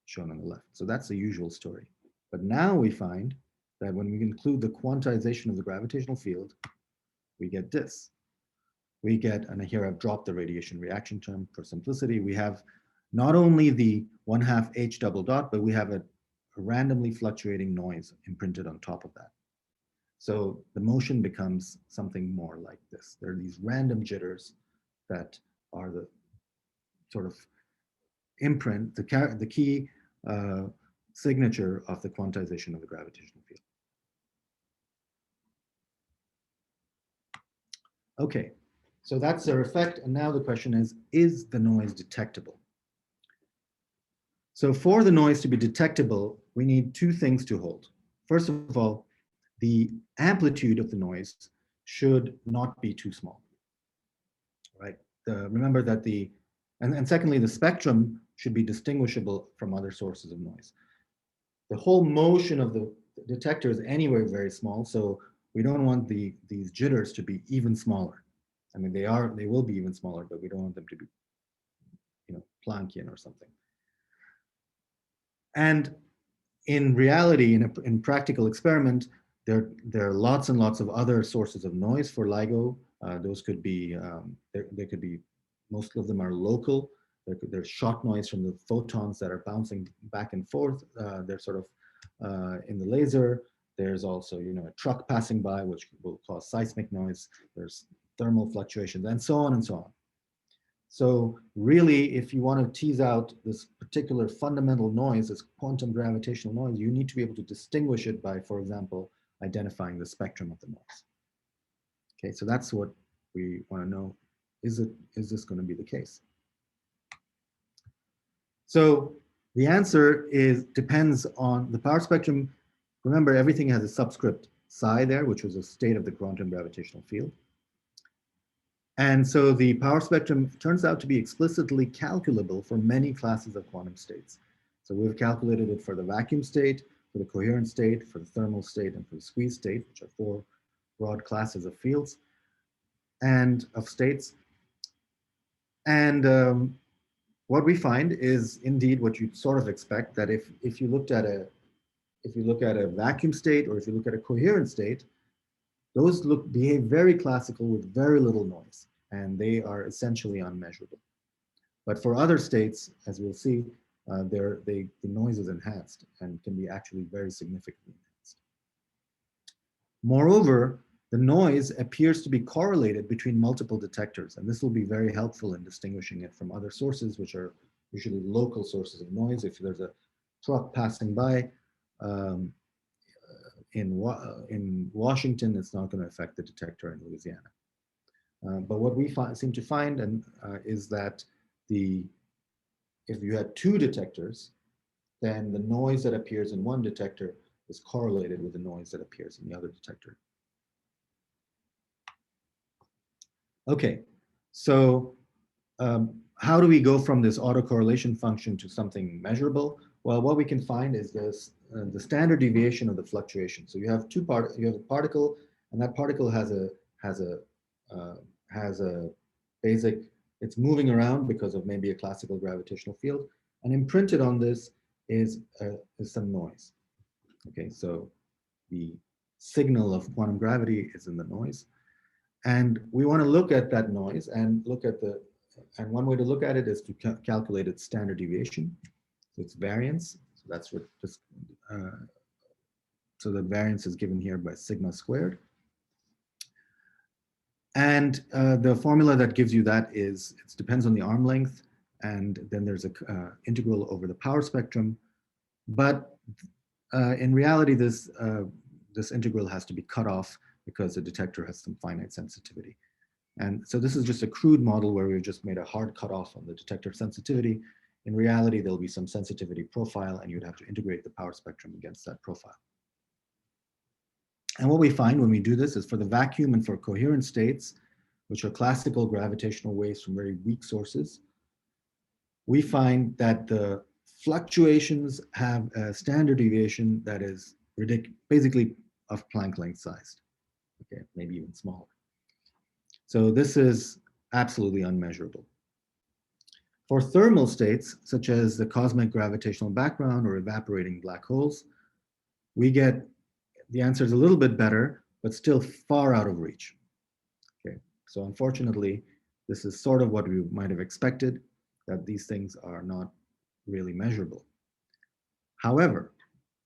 shown on the left. So that's the usual story. But now we find that when we include the quantization of the gravitational field, we get this. We get, and here I've dropped the radiation reaction term for simplicity, we have not only the 1/2 h double dot, but we have a randomly fluctuating noise imprinted on top of that. So the motion becomes something more like this. There are these random jitters that are the sort of imprint, the key signature of the quantization of the gravitational field. Okay, so that's their effect. And now the question is the noise detectable? So for the noise to be detectable, we need two things to hold. First of all, the amplitude of the noise should not be too small, right? Remember that and secondly, the spectrum should be distinguishable from other sources of noise. The whole motion of the detector is anyway very small, so we don't want these jitters to be even smaller. I mean, they will be even smaller, but we don't want them to be, Planckian or something. And in reality, in practical experiment, there are lots and lots of other sources of noise for LIGO. Those could be, there could be, most of them are local. There's shot noise from the photons that are bouncing back and forth. They're sort of in the laser. There's also, a truck passing by, which will cause seismic noise. There's thermal fluctuations, and so on and so on. So really, if you want to tease out this particular fundamental noise, this quantum gravitational noise, you need to be able to distinguish it by, for example, identifying the spectrum of the noise. Okay, so that's what we want to know. Is this going to be the case? So the answer depends on the power spectrum. Remember, everything has a subscript psi there, which was a state of the quantum gravitational field. And so the power spectrum turns out to be explicitly calculable for many classes of quantum states. So we've calculated it for the vacuum state, for the coherent state, for the thermal state, and for the squeeze state, which are 4 broad classes of fields and of states. And what we find is indeed what you'd sort of expect, that if you look at a vacuum state, or if you look at a coherent state, those behave very classical with very little noise, and they are essentially unmeasurable. But for other states, as we'll see, the noise is enhanced and can be actually very significantly enhanced. Moreover, the noise appears to be correlated between multiple detectors, and this will be very helpful in distinguishing it from other sources, which are usually local sources of noise. If there's a truck passing by, in Washington, it's not going to affect the detector in Louisiana. But what we seem to find is that if you had 2 detectors, then the noise that appears in one detector is correlated with the noise that appears in the other detector. Okay, so how do we go from this autocorrelation function to something measurable? Well, what we can find is this the standard deviation of the fluctuation. So you have you have a particle, and that particle has a uh, has a basic. It's moving around because of maybe a classical gravitational field, and imprinted on this is some noise. Okay, so the signal of quantum gravity is in the noise, and we want to look at that noise and look at the. And one way to look at it is to calculate its standard deviation, so its variance. So that's what this. So the variance is given here by sigma squared. And the formula that gives you that is, it depends on the arm length, and then there's a integral over the power spectrum. But in reality, this integral has to be cut off because the detector has some finite sensitivity. And so this is just a crude model where we've just made a hard cutoff on the detector sensitivity. In reality, there'll be some sensitivity profile, and you'd have to integrate the power spectrum against that profile. And what we find when we do this is for the vacuum and for coherent states, which are classical gravitational waves from very weak sources, we find that the fluctuations have a standard deviation that is basically of Planck length sized, okay, maybe even smaller. So this is absolutely unmeasurable. For thermal states, such as the cosmic gravitational background or evaporating black holes, we get the answer is a little bit better, but still far out of reach. Okay, so unfortunately, this is sort of what we might have expected, that these things are not really measurable. However,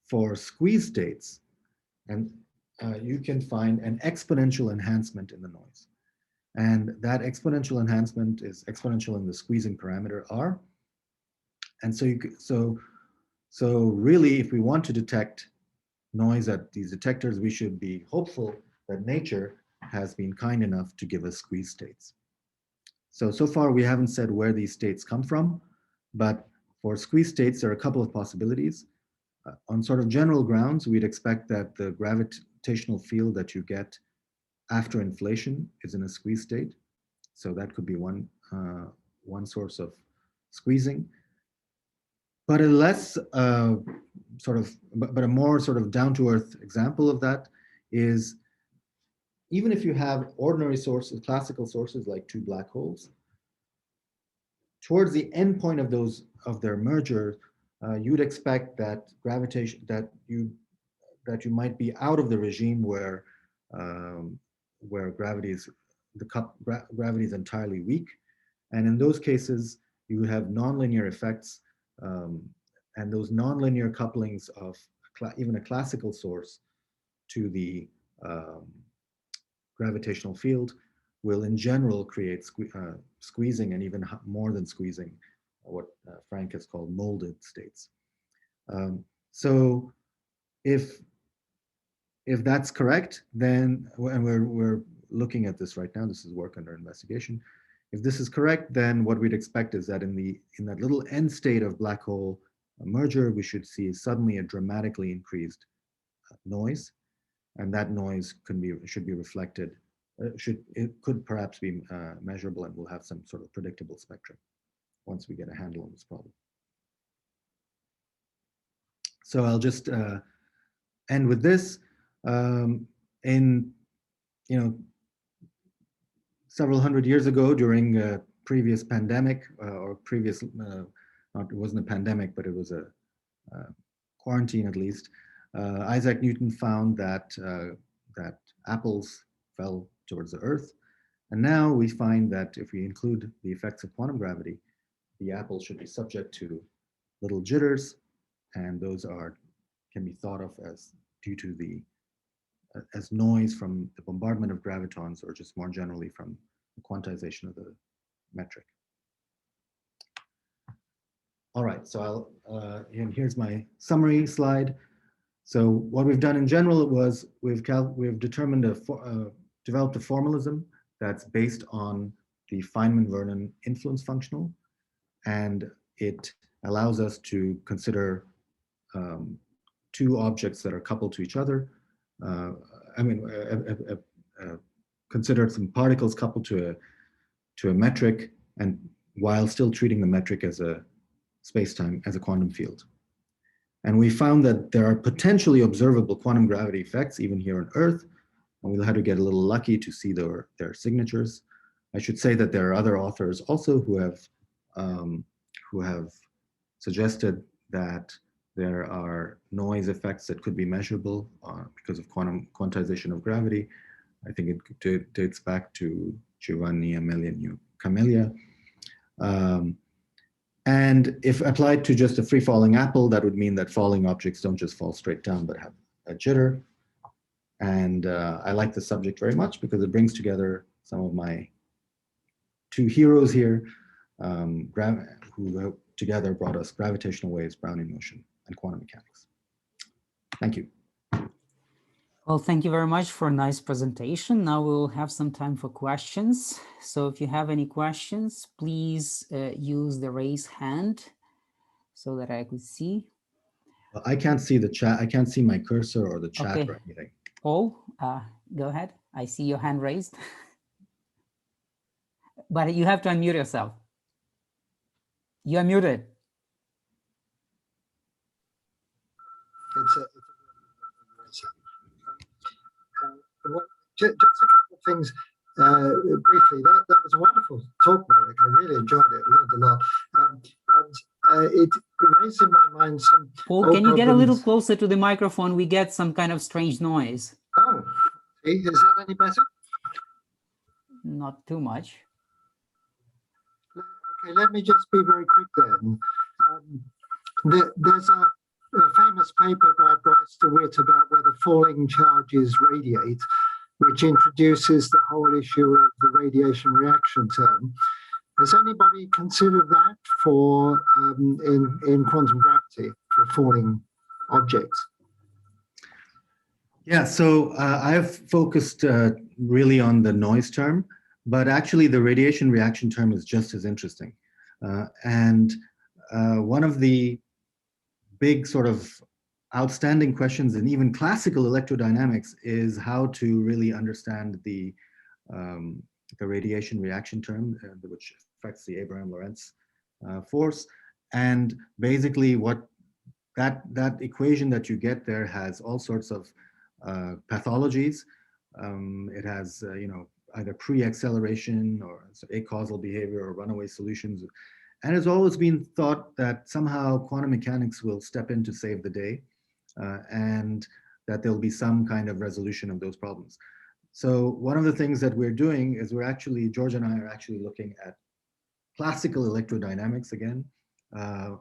for squeeze states, and you can find an exponential enhancement in the noise. And that exponential enhancement is exponential in the squeezing parameter R. And so really, if we want to detect noise at these detectors, we should be hopeful that nature has been kind enough to give us squeeze states. So far we haven't said where these states come from, but for squeeze states, there are a couple of possibilities. On sort of general grounds, we'd expect that the gravitational field that you get after inflation is in a squeeze state. So that could be one source of squeezing. But a less but a more sort of down-to-earth example of that is even if you have ordinary sources, classical sources like two black holes, towards the end point of their merger, you'd expect that gravitation that you might be out of the regime where gravity is gravity is entirely weak, and in those cases you have nonlinear effects. And those nonlinear couplings of even a classical source to the gravitational field will in general create squeezing, and even more than squeezing, what Frank has called molded states. So if that's correct, then, and we're looking at this right now, this is work under investigation. If this is correct, then what we'd expect is that in that little end state of black hole merger, we should see suddenly a dramatically increased noise, and that noise should be reflected. It could perhaps be measurable, and we'll have some sort of predictable spectrum once we get a handle on this problem. So I'll just end with this. Several hundred years ago, during a previous pandemic, it wasn't a pandemic, but it was a quarantine at least, Isaac Newton found that apples fell towards the earth. And now we find that if we include the effects of quantum gravity, the apple should be subject to little jitters, and those can be thought of as due to as noise from the bombardment of gravitons, or just more generally from the quantization of the metric. All right, so and here's my summary slide. So what we've done in general was we've determined developed a formalism that's based on the Feynman-Vernon influence functional, and it allows us to consider two objects that are coupled to each other. Consider some particles coupled to a metric, and while still treating the metric as a space-time, as a quantum field. And we found that there are potentially observable quantum gravity effects even here on Earth, and we'll have to get a little lucky to see their signatures. I should say that there are other authors also who have suggested that there are noise effects that could be measurable because of quantization of gravity. I think it dates back to Giovanni Amelia Camelia. And if applied to just a free-falling apple, that would mean that falling objects don't just fall straight down, but have a jitter. And I like the subject very much because it brings together some of my two heroes here, who together brought us gravitational waves, Brownian motion, and quantum mechanics. Thank you. Well, thank you very much for a nice presentation. Now we'll have some time for questions. So if you have any questions, please use the raise hand so that I could see. I can't see the chat. I can't see my cursor or the chat Okay. or anything. Paul, go ahead. I see your hand raised. But you have to unmute yourself. You are muted. Just a couple of things briefly. That was a wonderful talk, Maulik. I really enjoyed it, learned a lot. It raised in my mind some Paul, can you get a little closer to the microphone? We get some kind of strange noise. Oh, is that any better? Not too much. Okay, let me just be very quick then. There's a famous paper by Bryce DeWitt about whether falling charges radiate, which introduces the whole issue of the radiation reaction term. Has anybody considered that for in quantum gravity for falling objects? Yeah, so I've focused really on the noise term, but actually the radiation reaction term is just as interesting. One of the big sort of outstanding questions in even classical electrodynamics is how to really understand the radiation reaction term, which affects the Abraham-Lorentz force. And basically what that equation that you get there has all sorts of pathologies. It has, either pre-acceleration or acausal behavior or runaway solutions. And it's always been thought that somehow quantum mechanics will step in to save the day, and that there'll be some kind of resolution of those problems. So one of the things that we're doing is George and I are actually looking at classical electrodynamics again. We're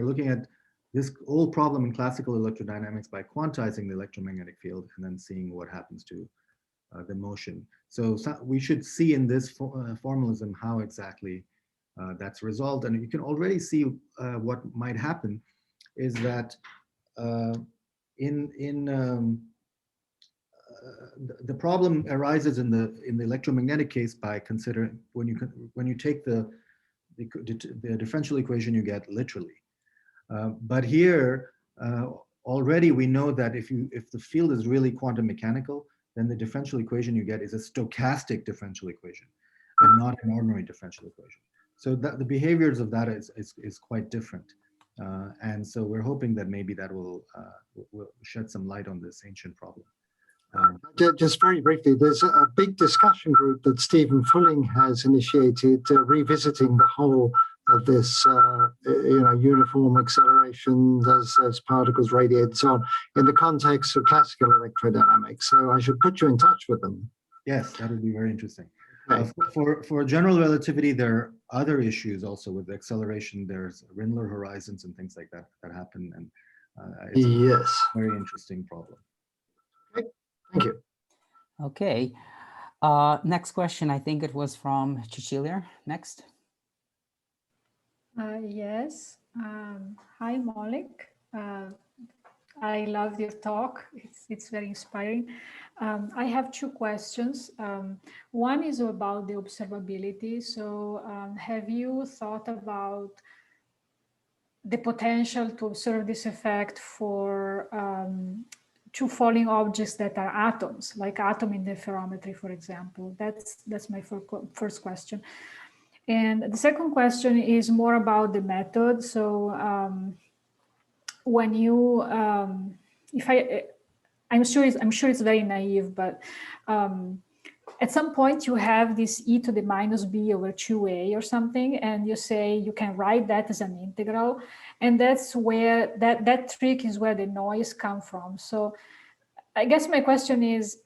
looking at this whole problem in classical electrodynamics by quantizing the electromagnetic field and then seeing what happens to the motion. So we should see in this formalism how exactly that's resolved. And you can already see what might happen is that the problem arises in the electromagnetic case by considering when you take the differential equation you get literally. But here already we know that if the field is really quantum mechanical, then the differential equation you get is a stochastic differential equation and not an ordinary differential equation. So that the behaviors of that is quite different. And so we're hoping that maybe that will shed some light on this ancient problem. Just very briefly, there's a big discussion group that Stephen Fulling has initiated, revisiting the whole of this, uniform acceleration as particles radiate and so on, in the context of classical electrodynamics. So I should put you in touch with them. Yes, that would be very interesting. Okay. For general relativity, there are other issues also with acceleration. There's Rindler horizons and things like that happen, and it's a very interesting problem. Okay. Thank you. Okay. Next question, I think it was from Cecilia. Next. Yes. Hi, Maulik. I loved your talk. It's very inspiring. I have two questions. One is about the observability. So have you thought about the potential to observe this effect for two falling objects that are atoms, like atom interferometry, for example? That's my first question. And the second question is more about the method. So when you, I'm sure it's very naive, but at some point you have this e to the minus b over 2a or something, and you say you can write that as an integral, and that's where that trick is where the noise come from. So I guess my question is,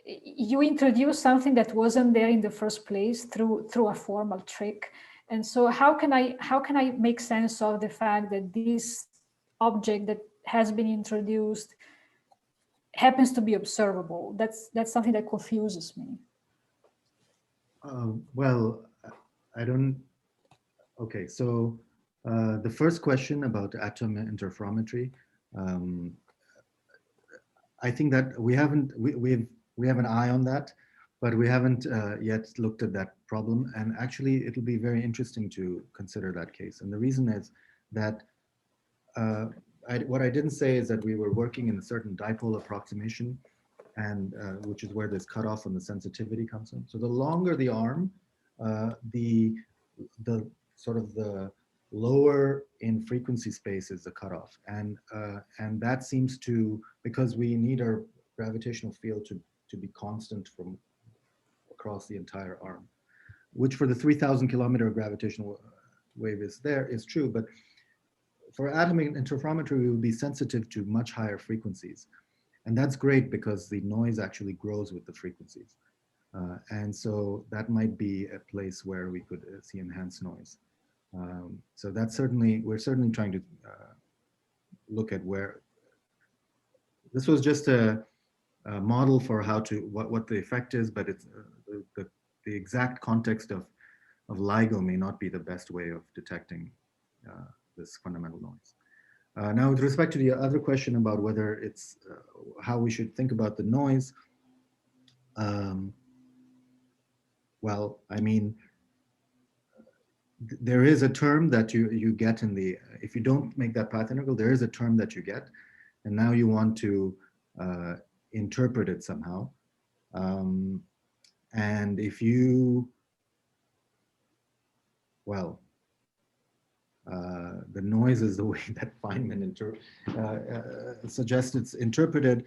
you introduce something that wasn't there in the first place through a formal trick, and so how can I make sense of the fact that this object that has been introduced happens to be observable? That's something that confuses me. Well, I don't. Okay, so the first question about atom interferometry, I think that we have an eye on that, but we haven't yet looked at that problem. And actually, it'll be very interesting to consider that case. And the reason is that what I didn't say is that we were working in a certain dipole approximation, and which is where this cutoff on the sensitivity comes in. So the longer the arm, the sort of the lower in frequency space is the cutoff, and that seems to, because we need our gravitational field to be constant from across the entire arm, which for the 3,000 kilometer gravitational wave is true, but for atomic interferometry we will be sensitive to much higher frequencies. And that's great because the noise actually grows with the frequencies. And so that might be a place where we could see enhanced noise. So that's we're certainly trying to look at where, this was just a model for how to, what the effect is, but it's the exact context of LIGO may not be the best way of detecting this fundamental noise. Now, with respect to the other question about whether it's how we should think about the noise, well, I mean, there is a term that you get in the, if you don't make that path integral, there is a term that you get, and now you want to interpret it somehow. And if you, well, the noise is the way that Feynman suggests it's interpreted,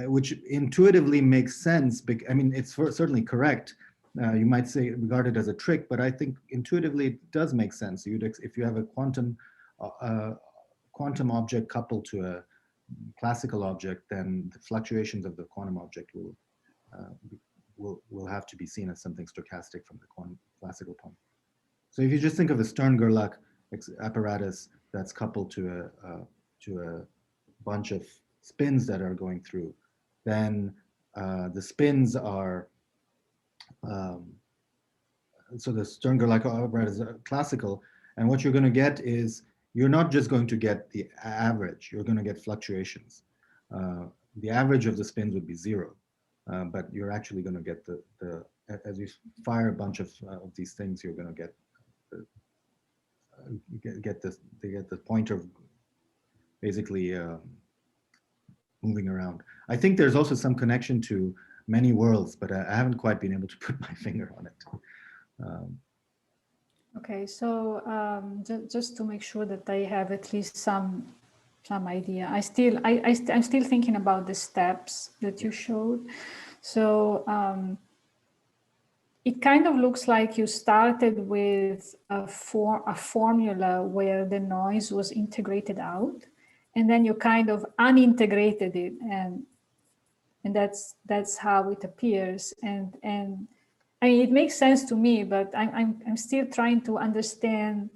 which intuitively makes sense. I mean, it's certainly correct. You might say regard it as a trick, but I think intuitively it does make sense. If you have a quantum object coupled to a classical object, then the fluctuations of the quantum object will have to be seen as something stochastic from the classical point. So if you just think of a Stern-Gerlach apparatus that's coupled to a bunch of spins that are going through, then the spins are, so the Stern-Gerlach apparatus is classical, and what you're going to get is, you're not just going to get the average, you're going to get fluctuations. The average of the spins would be 0, but you're actually going to get as you fire a bunch of these things, you're going to get the pointer basically moving around. I think there's also some connection to many worlds, but I haven't quite been able to put my finger on it. Okay, so just to make sure that I have at least some idea, I'm still thinking about the steps that you showed. So it kind of looks like you started with a formula where the noise was integrated out, and then you kind of unintegrated it, and that's how it appears. And I mean, it makes sense to me, but I'm still trying to understand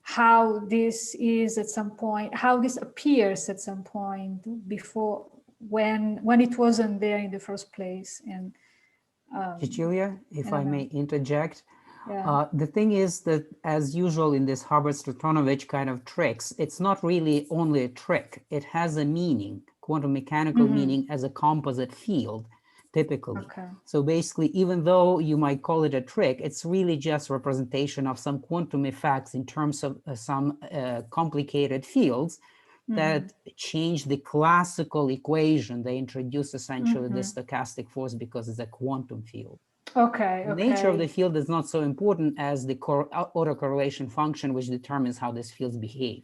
how this is at some point, how this appears at some point before, when it wasn't there in the first place. And Cecilia, if I may interject, yeah. the thing is that, as usual in this Hubbard-Stratonovich kind of tricks, it's not really only a trick. It has a meaning, quantum mechanical meaning, as a composite field, typically. Okay. So basically, even though you might call it a trick, it's really just representation of some quantum effects in terms of some complicated fields that change the classical equation. They introduce essentially the stochastic force because it's a quantum field. Okay, The nature of the okay. field is not so important as the autocorrelation function, which determines how these fields behave.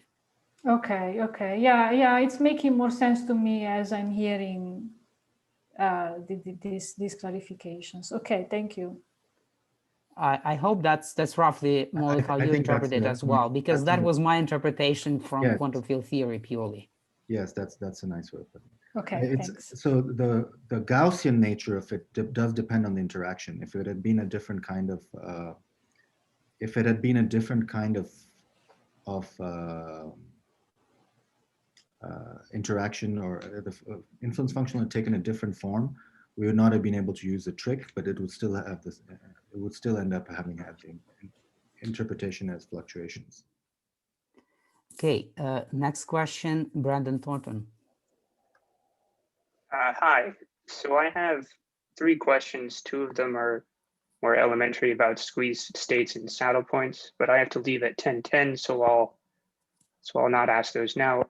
Okay, okay. Yeah, yeah, it's making more sense to me as I'm hearing these clarifications. Okay, thank you. I hope that's roughly, Maulik, how I you think interpret it as well, because that was my interpretation from Yes. quantum field theory purely. Yes, that's a nice way of putting it. Okay, thanks. So the Gaussian nature of it does depend on the interaction. If it had been a different kind of interaction, or the influence function had taken a different form, we would not have been able to use the trick, but it would still have this. It would still end up having had the interpretation as fluctuations. Okay, next question, Brandon Thornton. Hi. So I have 3 questions. 2 of them are more elementary about squeezed states and saddle points, but I have to leave at 10:10, so I'll not ask those now.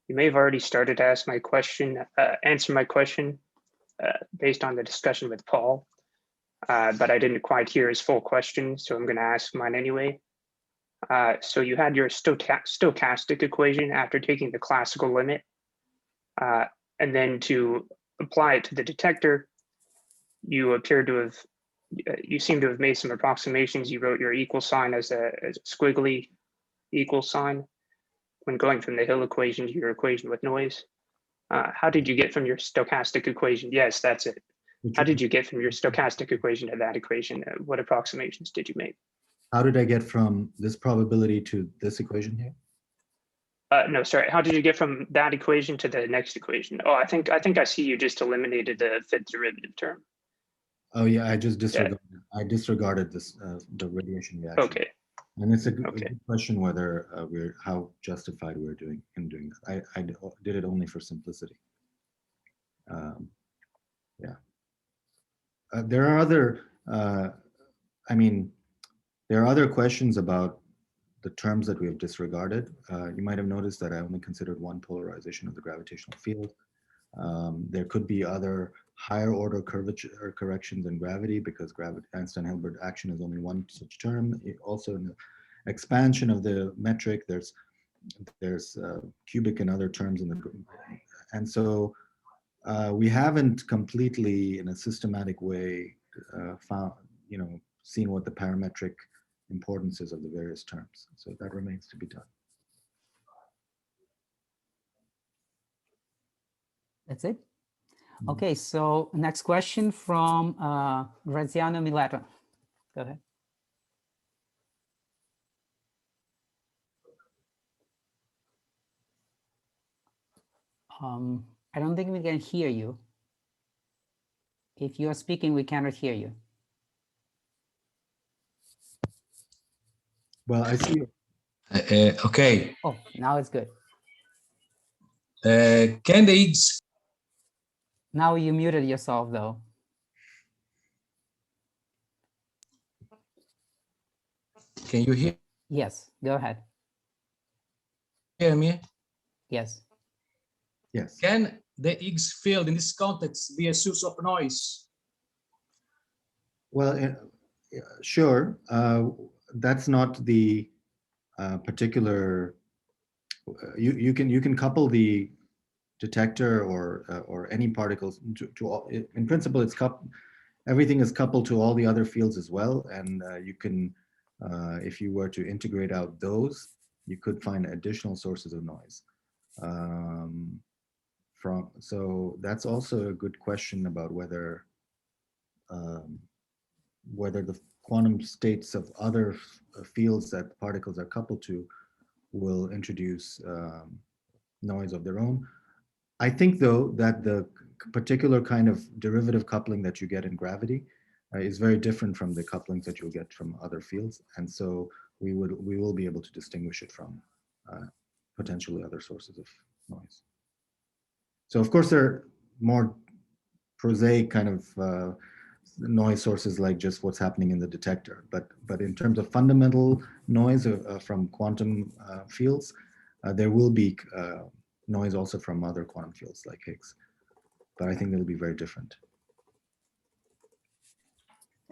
You may have already started to answer my question based on the discussion with Paul, but I didn't quite hear his full question, so I'm going to ask mine anyway. So you had your stochastic equation after taking the classical limit, and then to apply it to the detector, you seem to have made some approximations. You wrote your equal sign as a squiggly equal sign when going from the Hill equation to your equation with noise. How did you get from your stochastic equation? Yes, that's it. How did you get from your stochastic equation to that equation? What approximations did you make? How did I get from this probability to this equation here? No, sorry. How did you get from that equation to the next equation? Oh, I think I see you just eliminated the fifth derivative term. Oh yeah, I just disregarded. Yeah. I disregarded this the radiation reaction. Okay. And it's a good question whether how justified we're doing that. I did it only for simplicity. Yeah. There are other. There are other questions about the terms that we have disregarded. You might have noticed that I only considered one polarization of the gravitational field. There could be other higher order curvature corrections in gravity, because Einstein-Hilbert action is only one such term. Also, in the expansion of the metric, there's cubic and other terms in the, and so we haven't completely, in a systematic way, seen what the parametric importances of the various terms. So that remains to be done. That's it? Okay, so next question from Graziano Mileto. Go ahead. I don't think we can hear you. If you are speaking, we cannot hear you. Well, I see. Okay. Oh, now it's good. Can the Higgs? Now you muted yourself, though. Can you hear? Yes, go ahead. Hear me? Yes. Yes. Can the Higgs field in this context be a source of noise? Well, sure. That's not the particular. You can couple the detector or any particles to all. In principle, it's everything is coupled to all the other fields as well, and you can, if you were to integrate out those, you could find additional sources of noise. So that's also a good question about whether the quantum states of other fields that particles are coupled to will introduce noise of their own. I think, though, that the particular kind of derivative coupling that you get in gravity is very different from the couplings that you'll get from other fields, and so we will be able to distinguish it from potentially other sources of noise. So, of course, there are more prosaic kind of noise sources, like just what's happening in the detector, but in terms of fundamental noise from quantum fields, there will be noise also from other quantum fields like Higgs, but I think it'll be very different.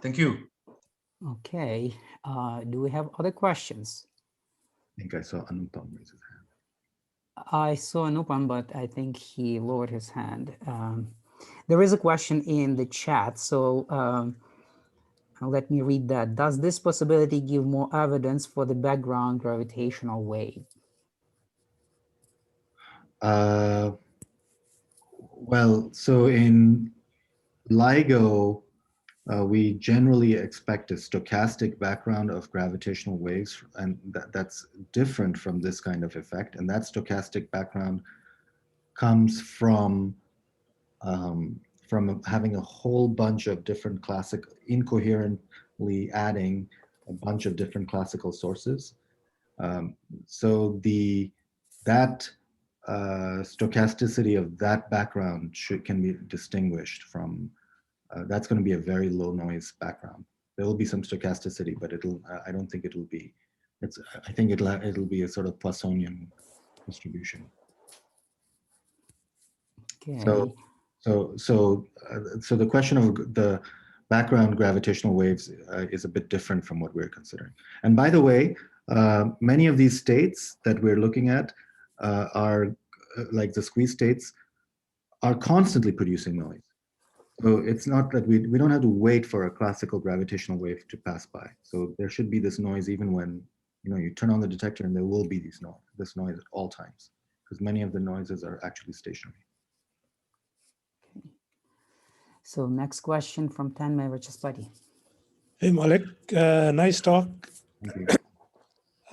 Thank you. Okay, do we have other questions? I think I saw Anupam raise his hand. I saw Anupam, but I think he lowered his hand. There is a question in the chat, so let me read that. Does this possibility give more evidence for the background gravitational wave? Well, so in LIGO, we generally expect a stochastic background of gravitational waves, and that's different from this kind of effect. And that stochastic background comes from having a whole bunch of different incoherently adding a bunch of different classical sources. So that stochasticity of that background can be distinguished from, that's going to be a very low noise background. There will be some stochasticity, but I don't think it'll be, I think it'll be a sort of Poissonian distribution. Okay. So the question of the background gravitational waves is a bit different from what we're considering. And by the way, many of these states that we're looking at are like the squeeze states are constantly producing noise. So it's not that we don't have to wait for a classical gravitational wave to pass by. So there should be this noise even when you turn on the detector, and there will be this noise at all times, because many of the noises are actually stationary. So next question from Tanmay Rachaspati. Hey Maulik, nice talk. Thank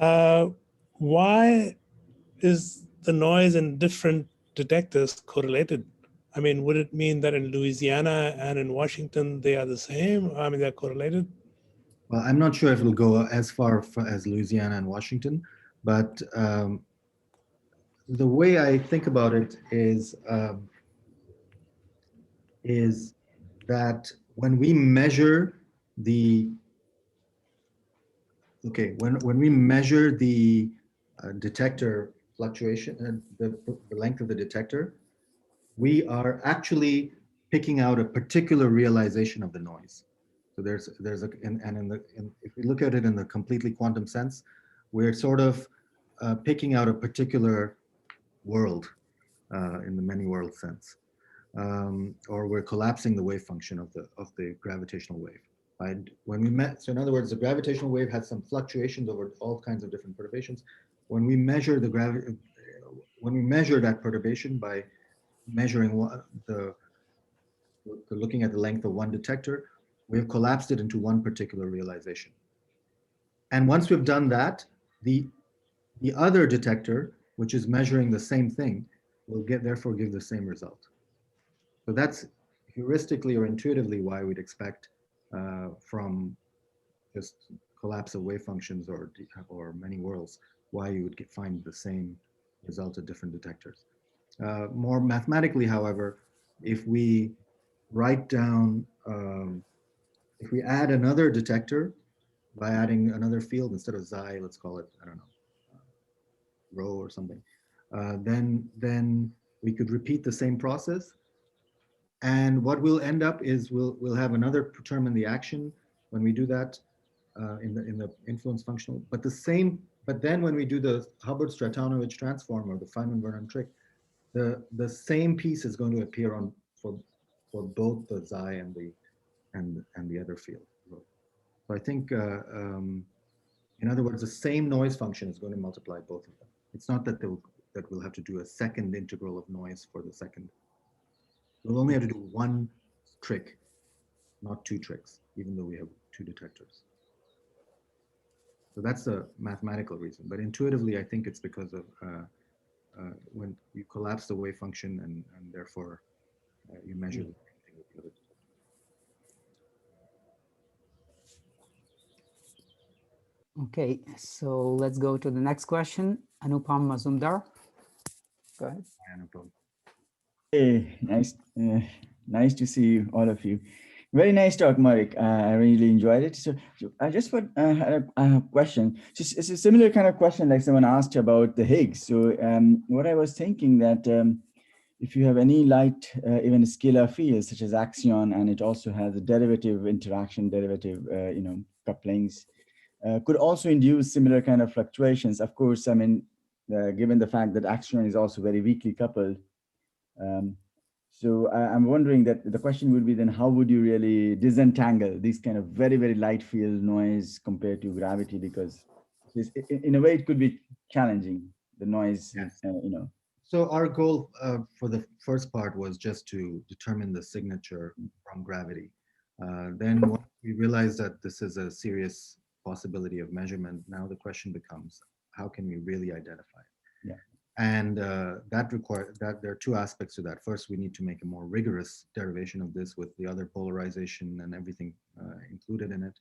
you. Why is the noise in different detectors correlated? I mean, would it mean that in Louisiana and in Washington, they are the same? I mean, they're correlated? Well, I'm not sure if it'll go as far as Louisiana and Washington, but the way I think about it is that when we measure when we measure the detector fluctuation and the length of the detector, we are actually picking out a particular realization of the noise. So if we look at it in the completely quantum sense, we're sort of picking out a particular world in the many world sense, or we're collapsing the wave function of the gravitational wave. So in other words, the gravitational wave has some fluctuations over all kinds of different perturbations. When we measure that perturbation by measuring looking at the length of one detector, we have collapsed it into one particular realization. And once we've done that, the other detector, which is measuring the same thing, will therefore give the same result. So that's heuristically or intuitively why we'd expect from just collapse of wave functions or many worlds, why you would find the same result at different detectors. More mathematically, however, if we write down, if we add another detector by adding another field instead of xi, let's call it, I don't know, rho or something, then we could repeat the same process. And what we'll end up is we'll have another term in the action when we do that in the influence functional. But then when we do the Hubbard-Stratonovich transform or the Feynman-Vernon trick, the same piece is going to appear for both the xi and the other field. So I think, in other words, the same noise function is going to multiply both of them. It's not that we'll have to do a second integral of noise for the second. We'll only have to do one trick, not two tricks, even though we have two detectors. So that's the mathematical reason. But intuitively, I think it's because of when you collapse the wave function and therefore you measure the same thing with the other detector. Okay, so let's go to the next question. Anupam Mazumdar. Go ahead. Hey, nice to see all of you. Very nice talk, Maulik. I really enjoyed it. So I just had a question. It's a similar kind of question like someone asked about the Higgs. So what I was thinking that, if you have any light, even scalar fields such as axion, and it also has a derivative interaction, derivative, couplings, could also induce similar kind of fluctuations. Of course, I mean, given the fact that axion is also very weakly coupled. So I'm wondering that the question would be then, how would you really disentangle these kind of very, very light field noise compared to gravity? Because in a way, it could be challenging, the noise, Yes. So our goal for the first part was just to determine the signature from gravity. Then once we realized that this is a serious possibility of measurement, now the question becomes, how can we really identify it? Yeah. And that there are two aspects to that. First, we need to make a more rigorous derivation of this with the other polarization and everything included in it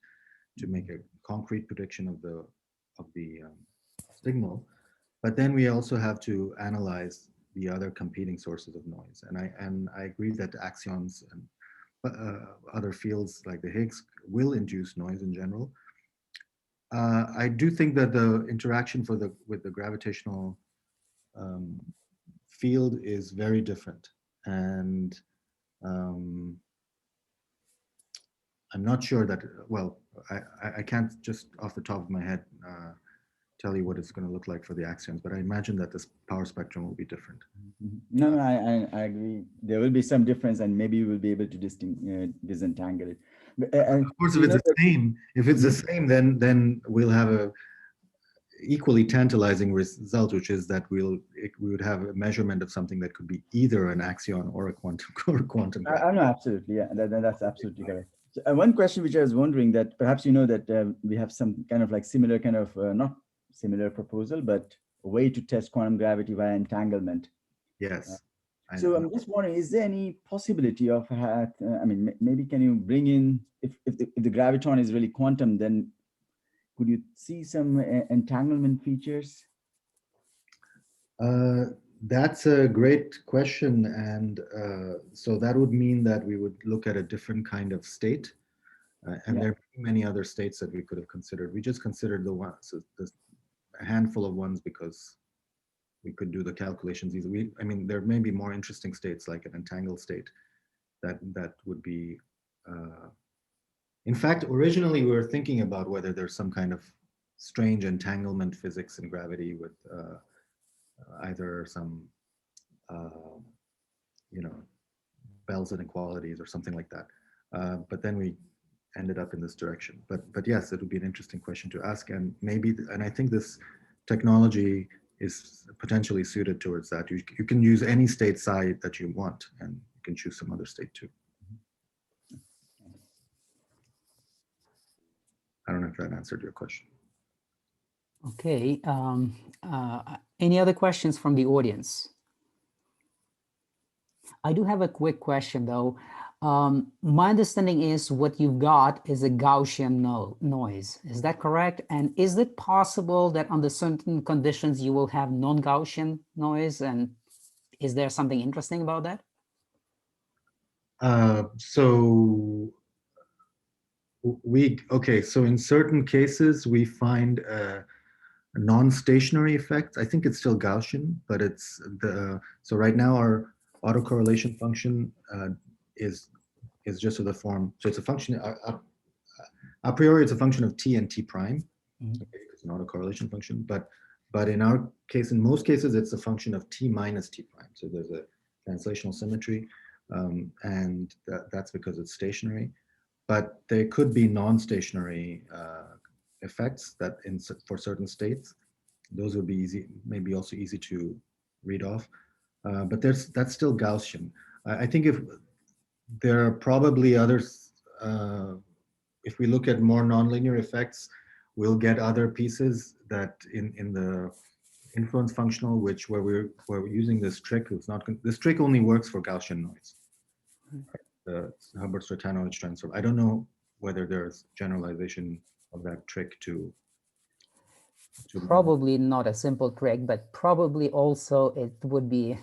to make a concrete prediction of the signal. But then we also have to analyze the other competing sources of noise. And I agree that axions and other fields like the Higgs will induce noise in general. I do think that the interaction with the gravitational field is very different. And I'm not sure that, well, I can't just off the top of my head tell you what it's going to look like for the axions, but I imagine that this power spectrum will be different. No, I agree. There will be some difference, and maybe you will be able to disentangle it. But, of course, if it's the same, then we'll have a equally tantalizing result, which is that we would have a measurement of something that could be either an axion or a quantum. No, absolutely, yeah, that's absolutely correct. So, one question which I was wondering, that perhaps you know that we have some kind of like similar kind of not similar proposal, but a way to test quantum gravity via entanglement. Yes. So I'm just wondering, is there any possibility of, I mean, maybe can you bring in, if the graviton is really quantum, then could you see some entanglement features? That's a great question. And so that would mean that we would look at a different kind of state. And there are many other states that we could have considered. We just considered a handful of ones because we could do the calculations easily. I mean, there may be more interesting states like an entangled state that would be, in fact, originally we were thinking about whether there's some kind of strange entanglement physics in gravity with either some, Bell's inequalities or something like that. But then we ended up in this direction. But yes, it would be an interesting question to ask, and I think this technology is potentially suited towards that. You can use any state psi that you want, and you can choose some other state too. I don't know if that answered your question. Okay. Any other questions from the audience? I do have a quick question though. My understanding is what you've got is a Gaussian noise. Is that correct? And is it possible that under certain conditions you will have non-Gaussian noise? And is there something interesting about that? So in certain cases we find a non-stationary effect. I think it's still Gaussian, but so right now our autocorrelation function is just of the form. So it's a function, a priori it's a function of t and t prime. Okay, it's an autocorrelation function, but in our case, in most cases, it's a function of t minus t prime. So there's a translational symmetry, and that's because it's stationary. But there could be non-stationary effects that for certain states, those would be easy, maybe also easy to read off. But that's still Gaussian. I think if there are probably others, if we look at more nonlinear effects, we'll get other pieces that in the influence functional, where we're using this trick. This trick only works for Gaussian noise. The Hubbard-Stratanovich transform. I don't know whether there's generalization of that trick to probably not a simple trick, but probably also it would be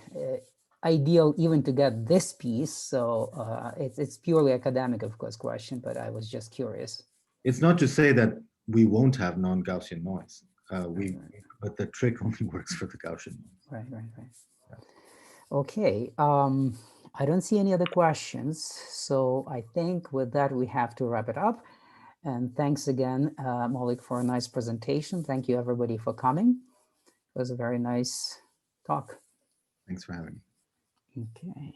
ideal even to get this piece. So it's purely academic, of course, question, but I was just curious. It's not to say that we won't have non-Gaussian noise. But the trick only works for the Gaussian noise. Right. Okay, I don't see any other questions. So I think with that, we have to wrap it up. And thanks again, Maulik, for a nice presentation. Thank you, everybody, for coming. It was a very nice talk. Thanks for having me. Okay.